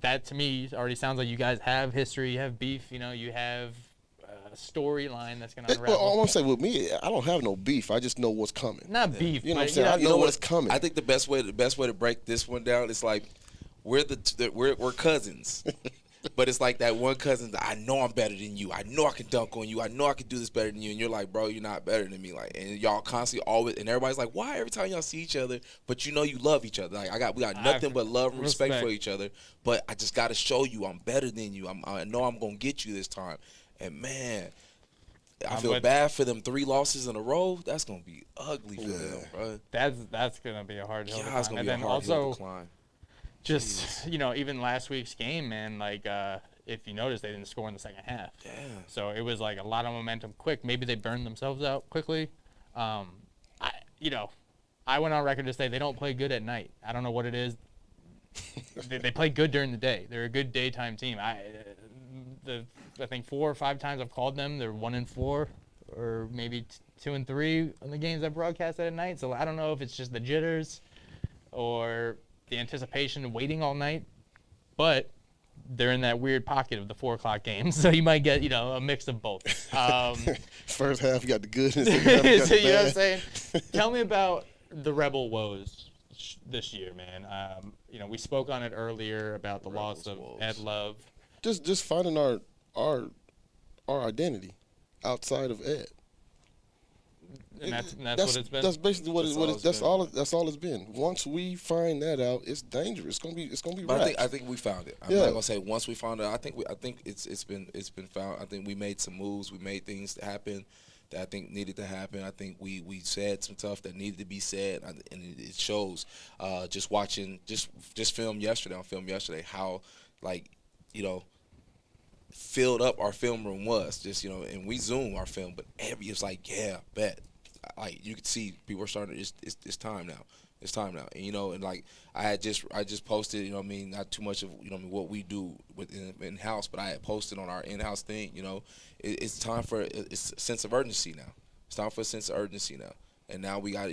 That to me already sounds like you guys have history, you have beef. You have a storyline that's going to unravel. Well, I want to say with me, I don't have no beef. I just know what's coming. Not beef. You know what I'm saying? I know what's coming. I think the best way to break this one down is like we're cousins. But it's like that one cousin that I know I'm better than you. I know I can dunk on you. I know I can do this better than you. And you're like, bro, you're not better than me. Like, and y'all constantly always, and everybody's like, why every time y'all see each other, but you love each other. Like we got nothing but love and respect for each other. But I just got to show you I'm better than you. I know I'm gonna get you this time. And man, I feel bad for them 3 losses in a row. That's gonna be ugly for them, bro. That's gonna be a hard hill to climb. It's gonna be a hard hill to climb. Just even last week's game, man. Like if you notice, they didn't score in the second half. Yeah. So it was like a lot of momentum quick. Maybe they burned themselves out quickly. I went on record to say they don't play good at night. I don't know what it is. they play good during the day. They're a good daytime team. I think 4 or 5 times I've called them. They're 1-4, or maybe 2-3 on the games that broadcasted at night. So I don't know if it's just the jitters or the anticipation of waiting all night, but they're in that weird pocket of the 4 o'clock games, so you might get a mix of both. First half you got the good, and second half you got the bad. You know what I'm saying? Tell me about the Rebel woes this year, man. We spoke on it earlier about the loss of Ed Love. Just finding our identity outside of Ed. And that's what it's been. That's basically what it's. That's all it's been. Once we find that out, it's dangerous. It's gonna be. But I think we found it. I'm not gonna say once we found it. I think it's been found. I think we made some moves. We made things happen that I think needed to happen. I think we said some stuff that needed to be said, and it shows. Just watching film yesterday how filled up our film room was, and we Zoom our film, but it's like, yeah, bet. Like you could see people are starting to, it's time now. It's time now. And and like I just posted, not too much of what we do in house, but I had posted on our in-house thing, it's time for a sense of urgency now. It's time for a sense of urgency now. And now we got,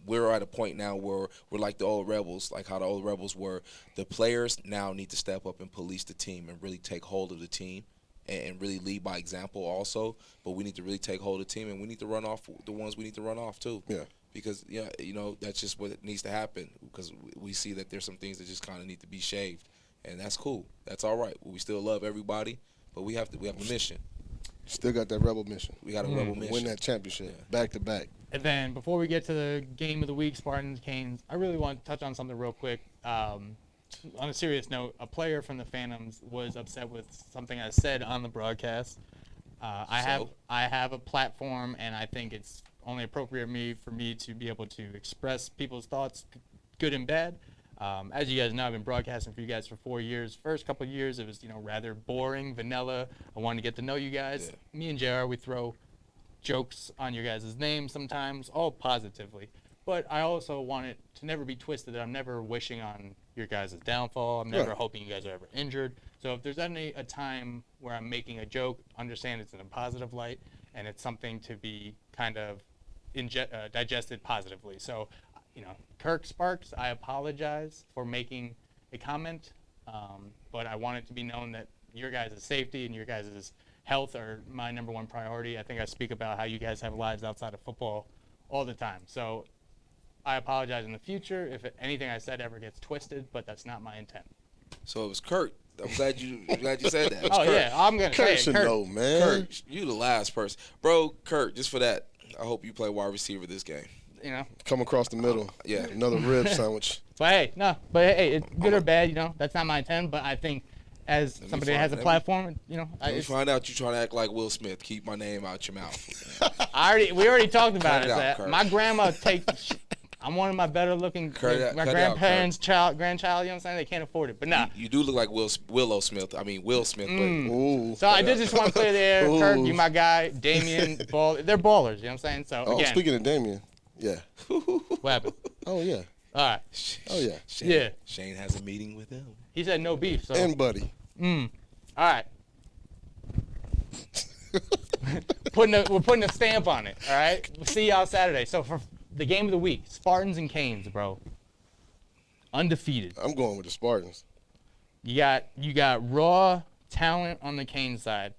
we're at a point now where we're like the old Rebels, like how the old Rebels were. The players now need to step up and police the team and really take hold of the team and really lead by example also. But we need to really take hold of the team, and we need to run off the ones we need to run off too. Yeah. Because, that's just what needs to happen, because we see that there's some things that just kind of need to be shaved. And that's cool. That's all right. We still love everybody, but we have a mission. Still got that Rebel mission. We got a Rebel mission. Win that championship back to back. And then before we get to the game of the week, Spartans, Canes, I really want to touch on something real quick. on a serious note, a player from the Phantoms was upset with something I said on the broadcast. I have a platform, and I think it's only appropriate for me to be able to express people's thoughts, good and bad. As you guys know, I've been broadcasting for you guys for 4 years. First couple of years, it was rather boring, vanilla. I wanted to get to know you guys. Yeah. Me and JR, we throw jokes on your guys' names sometimes, all positively. But I also want it to never be twisted that I'm never wishing on your guys' downfall. I'm never hoping you guys are ever injured. So if there's a time where I'm making a joke, understand it's in a positive light, and it's something to be kind of digested positively. So, Kirk Sparks, I apologize for making a comment, but I want it to be known that your guys' safety and your guys' health are my number one priority. I think I speak about how you guys have lives outside of football all the time. So I apologize in the future if anything I said ever gets twisted, but that's not my intent. So it was Kurt. I'm glad you said that. Oh, Kurt. yeah, I'm going to say it. Should know, man. Kurt, you the last person. Bro, Kurt, just for that, I hope you play wide receiver this game. Come across the middle. Yeah. Another rib sandwich. But hey, it's good or bad, that's not my intent, but I think as somebody that has a platform, Let me find out you trying to act like Will Smith. Keep my name out your mouth. We already talked about it. Kurt. My grandma I'm one of my better looking, my grandparents' grandchild, you know what I'm saying? They can't afford it, but nah. You do look like Will Smith. But So I did just want to play there. Kirk, you my guy. Damien, they're ballers, you know what I'm saying? So again. Speaking of Damien, yeah. What happened? Oh, yeah. All right. Oh, yeah. Shane has a meeting with him. He said no beef. So. And Buddy. All right. We're putting a stamp on it, all right? We'll see y'all Saturday. So for the game of the week, Spartans and Canes, bro. Undefeated. I'm going with the Spartans. You got raw talent on the Canes side.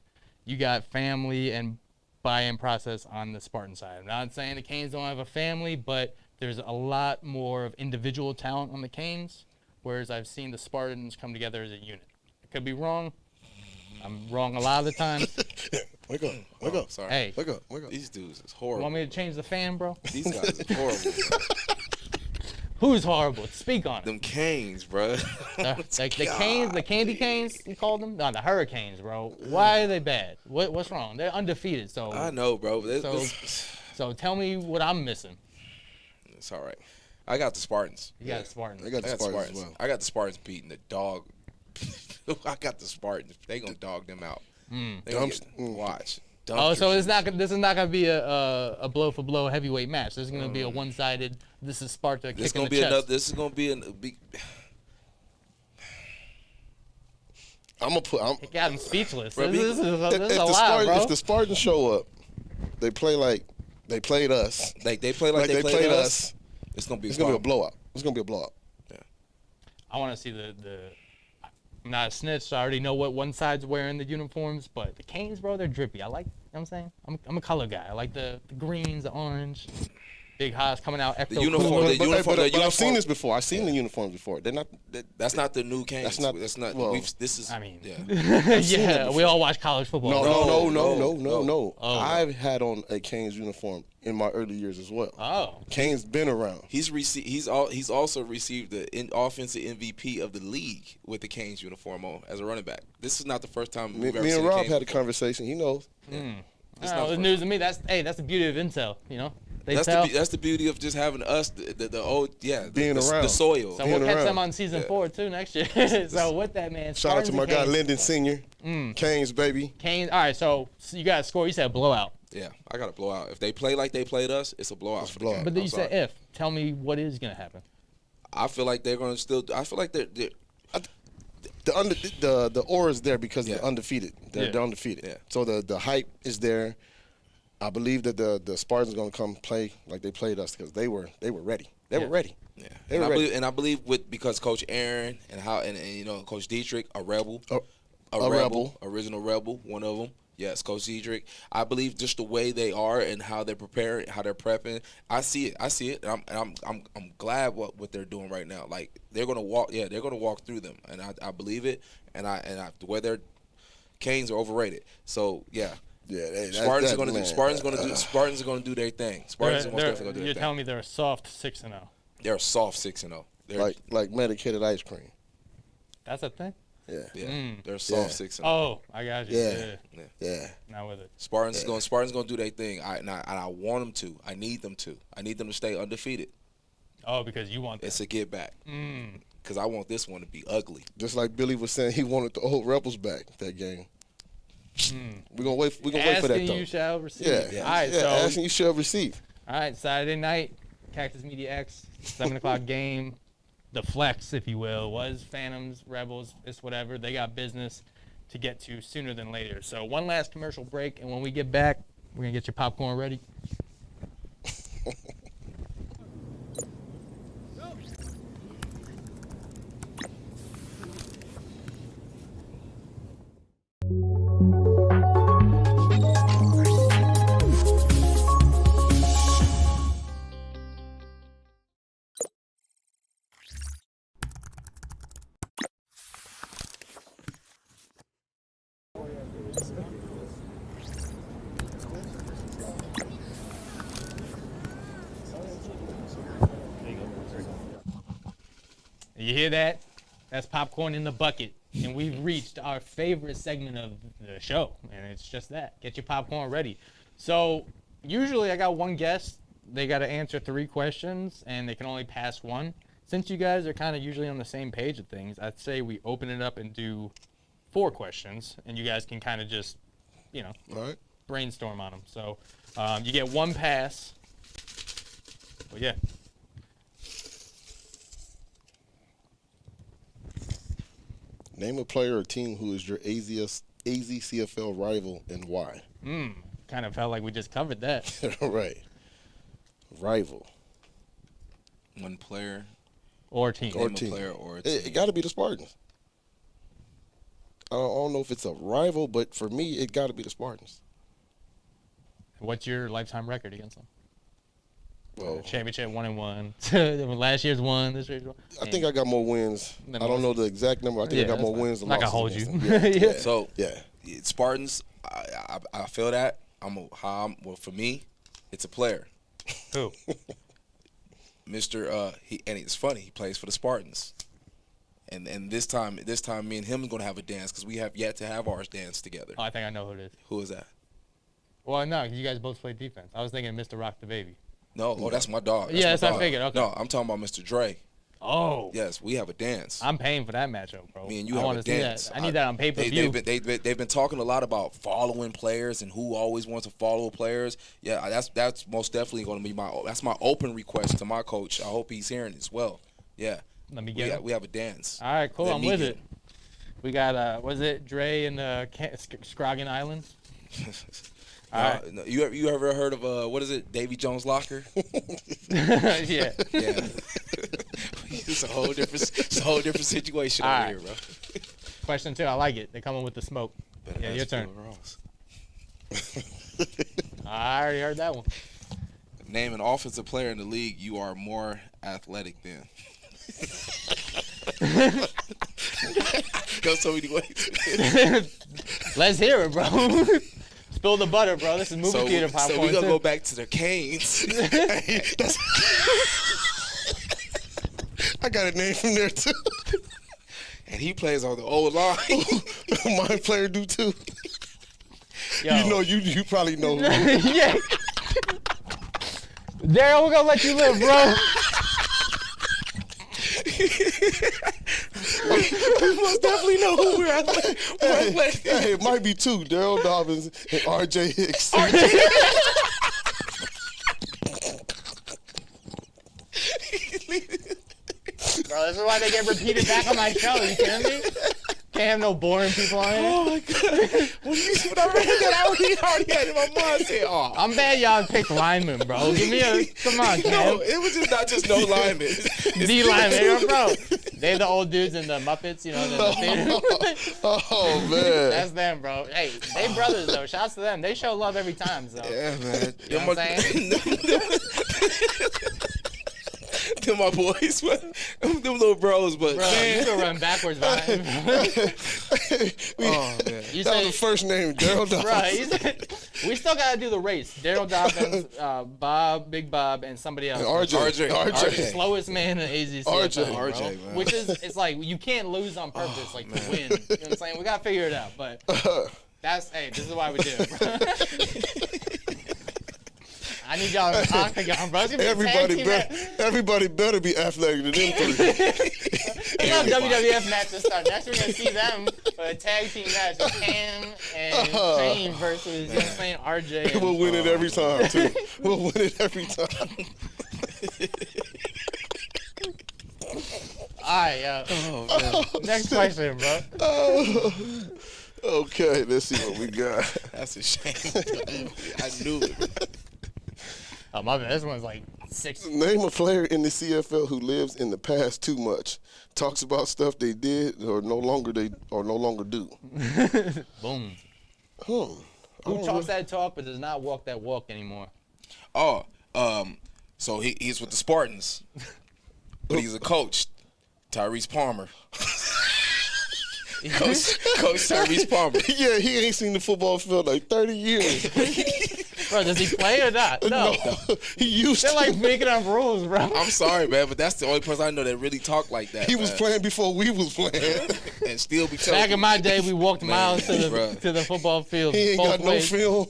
You got family and buy-in process on the Spartan side. I'm not saying the Canes don't have a family, but there's a lot more of individual talent on the Canes, whereas I've seen the Spartans come together as a unit. I could be wrong. I'm wrong a lot of the times. Wake up. Sorry. Hey. Wake up. These dudes is horrible. Want me to change the fan, bro? These guys is horrible, bro. Who's horrible? Speak on it. Them Canes, bro. The Canes, the candy canes, you called them? No, the Hurricanes, bro. Why are they bad? What's wrong? They're undefeated. So I know, bro. So tell me what I'm missing. It's all right. I got the Spartans. You got the Spartans. I got the Spartans as well. I got the Spartans beating the dog. I got the Spartans. They gonna dog them out. Watch. So this is not gonna be a blow for blow heavyweight match. This is gonna be a one-sided. This is Sparta kicking the chest. This is gonna be It got him speechless. Bro, this is a lot, bro. If the Spartans show up, they play like they played us. Like they played us. It's gonna be a blowout. It's gonna be a blowout. Yeah. I want to see the. I'm not a snitch, so I already know what one side's wearing the uniforms, but the Canes, bro, they're drippy. I like, you know what I'm saying? I'm a color guy. I like the greens, the orange. Big Haas coming out. The uniform. But I've seen this before. I've seen the uniforms before. They're not. That's not the new Canes. That's not. Well, this is. I mean, yeah. We all watch college football. No. Oh. I've had on a Canes uniform in my early years as well. Oh. Canes been around. He's also received the offensive MVP of the league with the Canes uniform on as a running back. This is not the first time we've ever me seen and Rob Canes had a conversation. He knows. The news to me. That's the beauty of intel. That's the beauty of just having us, the old, being around, the soil. So we'll catch them on season 4 too next year. So with that, man. Shout out to my guy Lyndon Senior. Canes, baby. Canes. All right, so you got a score. You said a blowout. Yeah, I got a blowout. If they play like they played us, it's a blowout. It's a blowout. But then you said if. Tell me what is gonna happen. I feel like they're gonna still. I feel like they're the aura is there because they're undefeated. They're undefeated. Yeah. So the hype is there. I believe that the Spartans are going to come play like they played us because they were ready. They were ready. Yeah. They were ready. I believe because Coach Aaron and Coach Dietrich, a rebel, original rebel, one of them. Yes, Coach Dietrich. I believe just the way they are and how they're preparing, how they're prepping. I see it. And I'm glad what they're doing right now. Like they're gonna walk. Yeah, they're gonna walk through them, and I believe it. And the way their Canes are overrated. So yeah. Yeah, Spartans are going to do. Spartans are going to do their thing. Spartans are most definitely going to do their thing. You're telling me they're a soft 6-0. They're a soft 6-0. Like medicated ice cream. That's a thing? Yeah. They're soft 6. Oh, I got you. Yeah. Not with it. Spartans gonna do their thing. I want them to. I need them to. I need them to stay undefeated. Oh, because you want that. It's a get back. Because I want this one to be ugly. Just like Billy was saying, he wanted the old Rebels back that game. We're gonna wait. We're gonna wait for that though. Asking you shall receive. Yeah. All right. Yeah. So Asking you shall receive. all right. Saturday night, Cactus Media X, 7:00 game. The flex, if you will, was Phantoms, Rebels. It's whatever. They got business to get to sooner than later. So one last commercial break, and when we get back, we're gonna get your popcorn ready. You hear that? That's popcorn in the bucket. And we've reached our favorite segment of the show. And it's just that. Get your popcorn ready. So usually I got one guest. They got to answer 3 questions, and they can only pass 1. Since you guys are kind of usually on the same page of things, I'd say we open it up and do 4 questions. And you guys can kind of just, All right. brainstorm on them. So you get 1 pass. But yeah. Name a player or team who is your AZCFL rival and why. Kind of felt like we just covered that. Right. Rival. One player. Or team. Or Name a team. player or a team. It got to be the Spartans. I don't know if it's a rival, but for me, it got to be the Spartans. What's your lifetime record against them? Well, Championship 1-1. Last year's 1. This year's 1. I think I got more wins. I don't know the exact number. I think I got more wins than I'm not losses. gonna hold you. against them. Yeah. So Spartans, I feel that. Well, for me, it's a player. Who? Mr. And it's funny. He plays for the Spartans. And this time, me and him are gonna have a dance because we have yet to have ours dance together. Oh, I think I know who it is. Who is that? Well, no, you guys both play defense. I was thinking Mr. Rock the Baby. No, that's my dog. Yeah, that's my what I dog. figured, okay. No, I'm talking about Mr. Dre. Oh. Yes, we have a dance. I'm paying for that matchup, bro. Me and you I have want a to see dance. that. I need that on pay-per-view. They've been talking a lot about following players and who always wants to follow players. Yeah, that's most definitely going to be my open request to my coach. I hope he's hearing it as well. Yeah. Let me get it. We have a dance. All right, cool. Let I'm me with get it. We got, was it Dre and Scroggins Island? All right. No, you ever heard of what is it, Davy Jones' Locker? Yeah. Yeah. It's a whole different situation All over right. here, bro. Question 2. I like it. They're coming with the smoke. Yeah, your turn. I already heard that one. Name an offensive player in the league you are more athletic than. Go so many ways. Let's hear it, bro. Spill the butter, bro. This is movie theater popcorn. So we're going to go back to the Canes. I got a name from there, too. And he plays on the old line. My player do, too. Yo. You probably know who. Yeah. Daryl, we're going to let you live, bro. We most definitely know who we're athletic. Hey, it might be 2. Daryl Dobbins and R.J. Hicks. Bro, this is why they get repeated back on my show. You kidding me? Can't have no boring people on here. Oh my God! When I read that, I already had it in my mind. I said, "Oh, I'm bad y'all picked linemen, bro. Give me a come on, no, Cam. it was just not just no linemen. D linemen, bro. They're the old dudes in the Muppets, you know, in the theater. Oh, man. That's them, bro. Hey, they brothers though. Shouts to them. They show love every time. So Yeah, man. you know what I'm saying? them my boys, but them little bros. But Bro, you still run backwards behind him. oh man, You that say, was the first name, Daryl Dobbins. Right. We still gotta do the race. Daryl Dobbins, Bob, Big Bob, and somebody else. RJ. The slowest man in AZCFL. RJ, man. Which is, it's like you can't lose on purpose, to win. You know what I'm saying? We gotta figure it out. But this is why we do it, bro. I need y'all in the octagon, bro. Everybody better be athletic than them three. They got WWF matches start. Next we're gonna see them for a tag team match with Cam and Shane versus, you know what I'm saying, RJ. And, We'll win it every time, too. We'll win it every time. All right, next question, bro. Okay, let's see what we got. that's a shame. I knew it. Oh, my bad. This one's like 6. Name a player in the CFL who lives in the past too much. Talks about stuff they did or no longer do. Boom. Who Who talks that talk but does not walk that walk anymore? Oh, so he's with the Spartans, but he's a coach, Tyrese Palmer. Coach Tyrese Palmer. Yeah, he ain't seen the football field like 30 years. Bro, does he play or not? No. He used They're to. like making up rules, bro. I'm sorry, man, but that's the only person I know that really talk like that. He was playing before we was playing. and still be telling Back in my day, we walked miles to bruh. the football field. He ain't got both ways. no film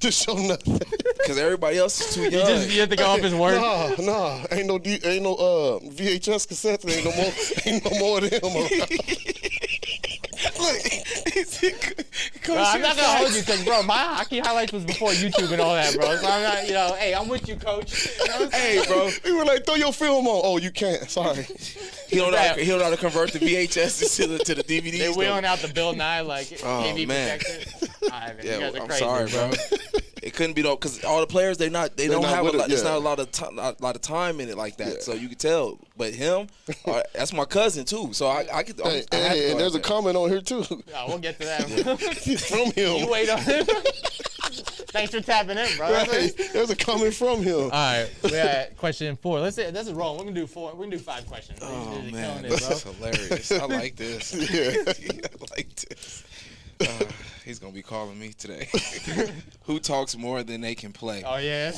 to show nothing. because everybody else is too young. You have to go off his word. Nah, ain't no VHS cassettes. Ain't no more of them around. Bro, I'm not gonna hold you because, bro, my hockey highlights was before YouTube and all that, bro. So I'm not, hey, I'm with you, coach. You know what I'm saying? Hey, bro. We were like, throw your film on. Oh, you can't. Sorry. He don't know how to convert the VHS to the DVDs. They wheeling out the Bill Nye like TV man. protector. All right, man, you Yeah, guys are I'm crazy, sorry, bro. It couldn't be though, because all the players they don't have a lot. There's not a lot of time in it like that. Yeah. So you can tell. But him, that's my cousin too. So I could. Hey, and there's a comment on here too. Oh, we'll get to that. From him. You wait on him. Thanks for tapping in, bro. Right. There's a comment from him. All right, we're at question 4. Let's say this is wrong. We're gonna do 4. We're gonna do 5 questions. Oh man, this is hilarious. I like this. Yeah. I like this. He's gonna be calling me today. Who talks more than they can play? Oh yeah.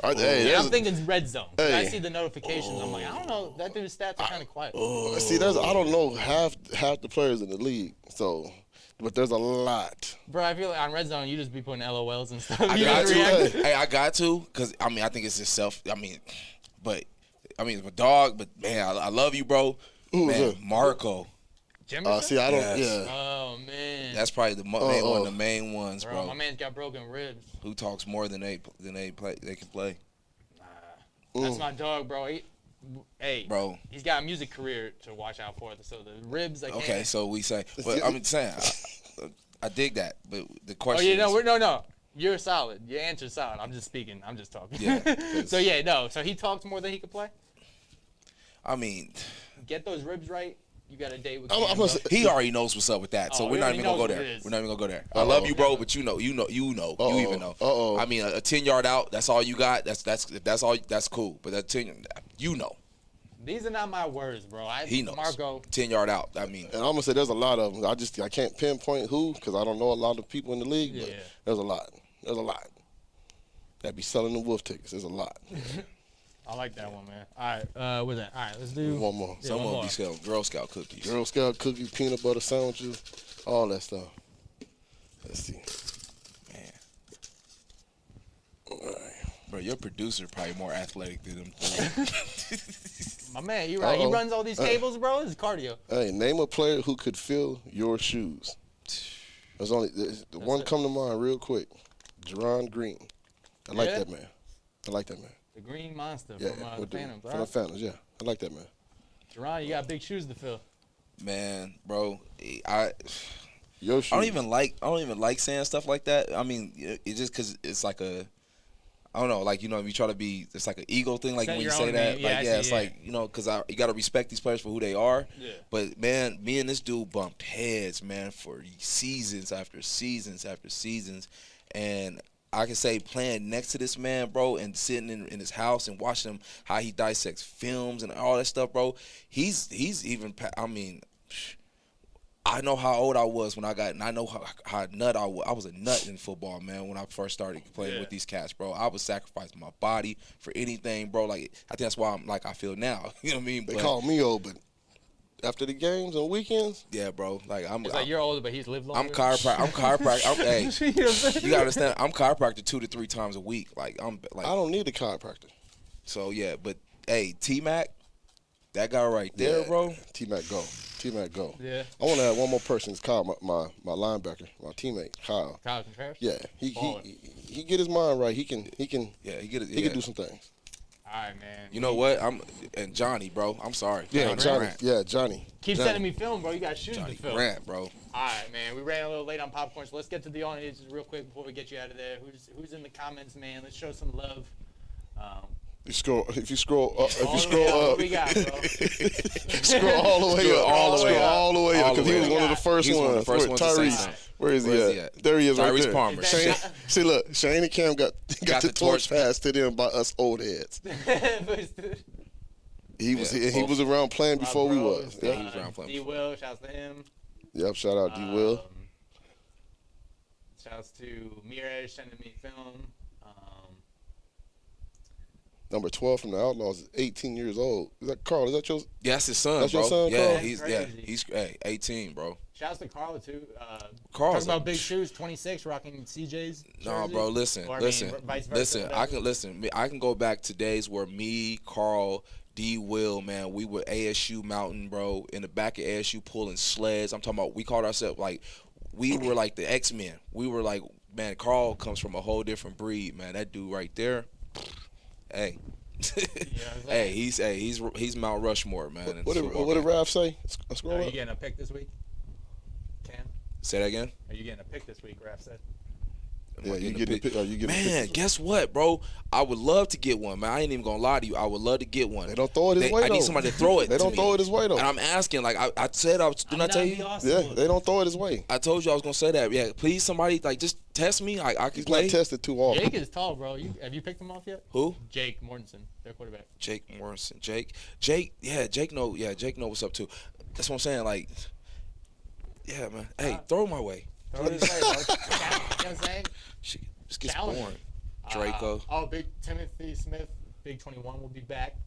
I'm thinking red zone. I see the notifications. I'm like, I don't know. That dude's stats are kind of quiet. See, I don't know half the players in the league. So, but there's a lot. Bro, I feel like on red zone you just be putting LOLs and stuff. I got to. Hey, I got to, because I think it's just self. It's my dog. But man, I love you, bro. Man, Marco. See, I don't. Yes. Yeah. Oh man. That's probably one of the main ones, bro. My man's got broken ribs. Who talks more than they can play? That's my dog, bro. Bro, he's got a music career to watch out for. So the ribs. Okay, so we say, but I'm saying, I dig that. But the question. Oh yeah, no. You're solid. Your answer's solid. I'm just speaking. I'm just talking. Yeah. So yeah, no. So he talks more than he could play. I mean, get those ribs right. You got a date with he already knows what's up with that, so we're not even gonna go there. We're not even gonna go there. I love you, bro, but you even know. I mean, a 10-yard out. That's all you got. That's all. That's cool. But that 10, These are not my words, bro. He knows. Marco. 10-yard out. I mean, and I'm gonna say there's a lot of them. I can't pinpoint who because I don't know a lot of people in the league. But there's a lot. There's a lot. That be selling the wolf tickets. There's a lot. I like that one, man. All right, what's that? All right, let's do one more. Yeah, someone be selling Girl Scout cookies. Girl Scout cookies, peanut butter sandwiches, all that stuff. Let's see. Man. All right. Bro, your producer probably more athletic than them three. My man, you right. He runs all these cables, bro. This is cardio. Hey, name a player who could fill your shoes. There's only the one come to mind real quick. Jerron Green. I like that man. The Green Monster from the Phantoms. From the Phantoms, yeah. I like that man. Jerron, you got big shoes to fill. Man, bro, Your shoes. I don't even like saying stuff like that. I mean, it's just because it's like I don't know, like, you try to be, it's like an ego thing, like when you say that. Like, because you got to respect these players for who they are. Yeah. But, man, me and this dude bumped heads, man, for seasons after seasons after seasons. And I can say playing next to this man, bro, and sitting in his house and watching him how he dissects films and all that stuff, bro. He's even. I mean, I know how old I was when I got, and I know how nut I was. I was a nut in football, man. When I first started playing with these cats, bro, I was sacrificing my body for anything, bro. Like I think that's why I'm like I feel now. You know what I mean? They call me old, but after the games on weekends, yeah, bro. Like it's like you're older, but he's lived longer. I'm chiropractor. Hey, you gotta understand. I'm chiropractor 2 to 3 times a week. Like I'm like I don't need a chiropractor. So yeah, but hey, T-Mac, that guy right there, bro. T-Mac go. T-Mac go. Yeah. I want to have one more person. It's Kyle, my linebacker, my teammate, Kyle. Kyle Contreras? Yeah, he get his mind right. He can do some things. All right, man. You know what? And Johnny, bro. I'm sorry. Yeah, Johnny. Yeah, Johnny. Keep Johnny. sending me film, bro. You got to shoot Johnny the film. Grant, bro. All right, man. We ran a little late on popcorn, so let's get to the audience real quick before we get you out of there. Who's in the comments, man? Let's show some love. If you scroll up, what we got, bro? scroll all the way up, all the way up, because he was one of the first ones. Tyrese, where is he at? There he is, right there. Tyrese Palmer. See, look, Shane and Cam got the torch passed to them by us old heads. He was around playing before we was. Yeah, he was around playing. D. Will, shouts to him. Yep, shout out D. Will. Shouts to Mirage sending me film. Number 12 from the Outlaws is 18 years old. Is that Carl? Is that your? Yeah, that's his son, That's bro. your son, yeah, Carl? he's 18, bro. Shouts to Carla too. Carl's talking about big shoes, 26, rocking CJ's. No, bro. Listen. Vice versa, I can go back to days where me, Carl, D. Will, man, we were ASU Mountain, bro, in the back of ASU pulling sleds. I'm talking about we called ourselves like we were like the X-Men. We were like, man, Carl comes from a whole different breed, man. That dude right there. Hey, hey, he's Mount Rushmore, man. What did Raph say? Are you getting a pick this week? Cam? Say that again. Are you getting a pick this week? Raph said. Yeah, you getting a pick? Are you getting a pick? Man, guess what, bro? I would love to get one, man. I ain't even gonna lie to you. I would love to get one. They don't throw it his way, though. I need somebody to throw it. They don't throw it his way, though. And I'm asking, like I said, didn't I tell you? Yeah, they don't throw it his way. I told you I was gonna say that. Yeah, please, somebody like just test me. I can play. He's not tested too often. Jake is tall, bro. Have you picked him off yet? Who? Jake Mortensen, their quarterback. Jake Morrison. Jake. Yeah, Jake know what's up too. That's what I'm saying. Like, yeah, man. Hey, throw my way. Throw it his way, bro. You know what I'm saying? Just gets Challenge. boring. Draco. Big Timothy Smith, Big 21 will be back.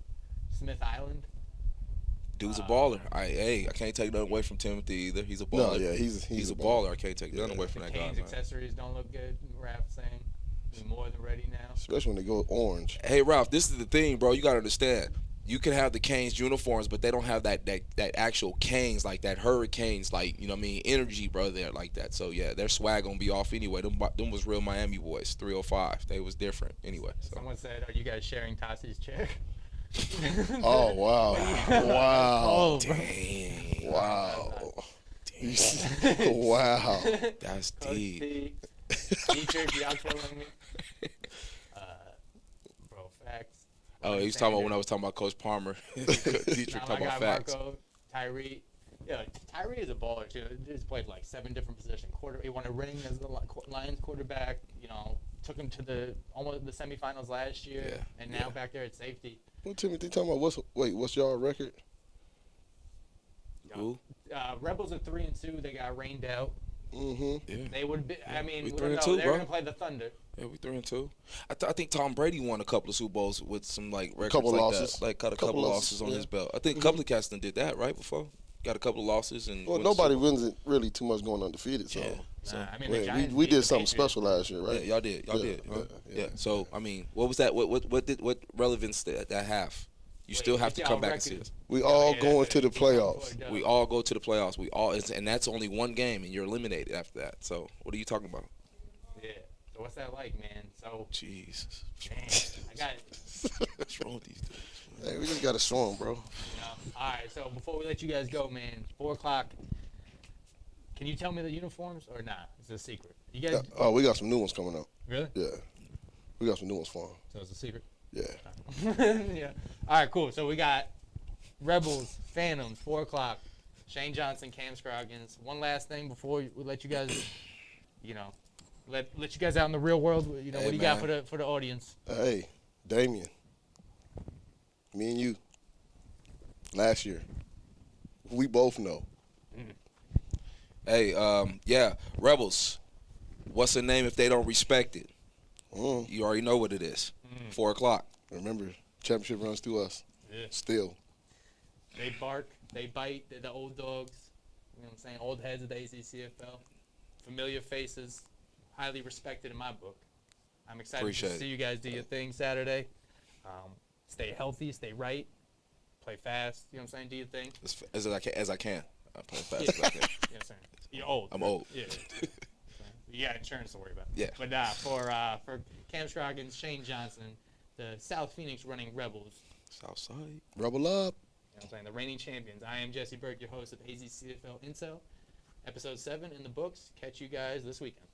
Smith Island. Dude's a baller. I can't take nothing away from Timothy either. He's a baller. No, yeah, he's a baller. I can't take nothing away from The that guy. Canes Man. accessories don't look good. Raph saying he's more than ready now. Especially when they go orange. Hey, Ralph, this is the thing, bro. You gotta understand. You can have the Canes uniforms, but they don't have that actual Canes, like that Hurricanes, like, you know what I mean, energy, bro, there like that. So, yeah, their swag going to be off anyway. Them was real Miami boys, 305. They was different anyway. So. Someone said, are you guys sharing Tassi's chair? Oh, wow. Wow. Oh, dang. Wow. Wow. That's deep. Dietrich, y'all killing me. Bro, facts. Oh, he was talking about when I was talking about Coach Palmer. Dietrich talking about facts. Marco, Tyree. Yeah, Tyree is a baller too. He's played like 7 different positions. He won a ring as the Lions quarterback. You know, took him to almost the semifinals last year, and now back there at safety. Well, Timothy, talking about what's y'all record? Who? Rebels are 3-2. They got rained out. Mm-hmm. Yeah. They would be. I mean, we 3-2, they're bro. gonna play the Thunder. Yeah, we 3-2. I think Tom Brady won a couple of Super Bowls with some like records Couple like losses. that. Like got a couple losses on his belt. I think a couple of cats done did that right before. Got a couple of losses and. Well, nobody wins really too much going undefeated. So. Yeah. So I mean, the Giants we beat did the something Patriots. special last year, right? Yeah, y'all did. Yeah. So I mean, what was that? What relevance did that have? You still have to come back and see us. We all going to the playoffs. We all go to the playoffs. And that's only one game, and you're eliminated after that. So what are you talking about? Yeah. So what's that like, man? So. Jesus. Man, I got it. What's wrong with these dudes? Hey, we just got to show them, bro. All right. So before we let you guys go, man, 4:00. Can you tell me the uniforms or not? It's a secret. You guys. Oh, we got some new ones coming up. Really? Yeah. We got some new ones for them. So it's a secret. Yeah. Yeah. All right, cool. So we got Rebels, Phantoms, 4:00. Shane Johnson, Cam Scroggins. One last thing before we let you guys, let you guys out in the real world. You know, Hey, what do you got for the audience? Hey, Damien, me and you, last year, we both know. Hey, yeah, Rebels. What's the name if they don't respect it? You already know what it is. 4 o'clock. Remember, championship runs through us. Yeah. Still. They bark, they bite. They're the old dogs. You know what I'm saying? Old heads of the AZCFL. Familiar faces, highly respected in my book. I'm excited to see you guys do your thing Saturday. Stay healthy, stay right, play fast. You know what I'm saying? Do your thing. As I can. I play fast as I can. You know what I'm saying? You're old. I'm old. Yeah. You got insurance to worry about. Yeah. But for Cam Scroggins, Shane Johnson, the South Phoenix running Rebels. Southside. Rebel up. You know what I'm saying? The reigning champions. I am Jesse Burke, your host of AZCFL Intel. Episode 7 in the books. Catch you guys this weekend.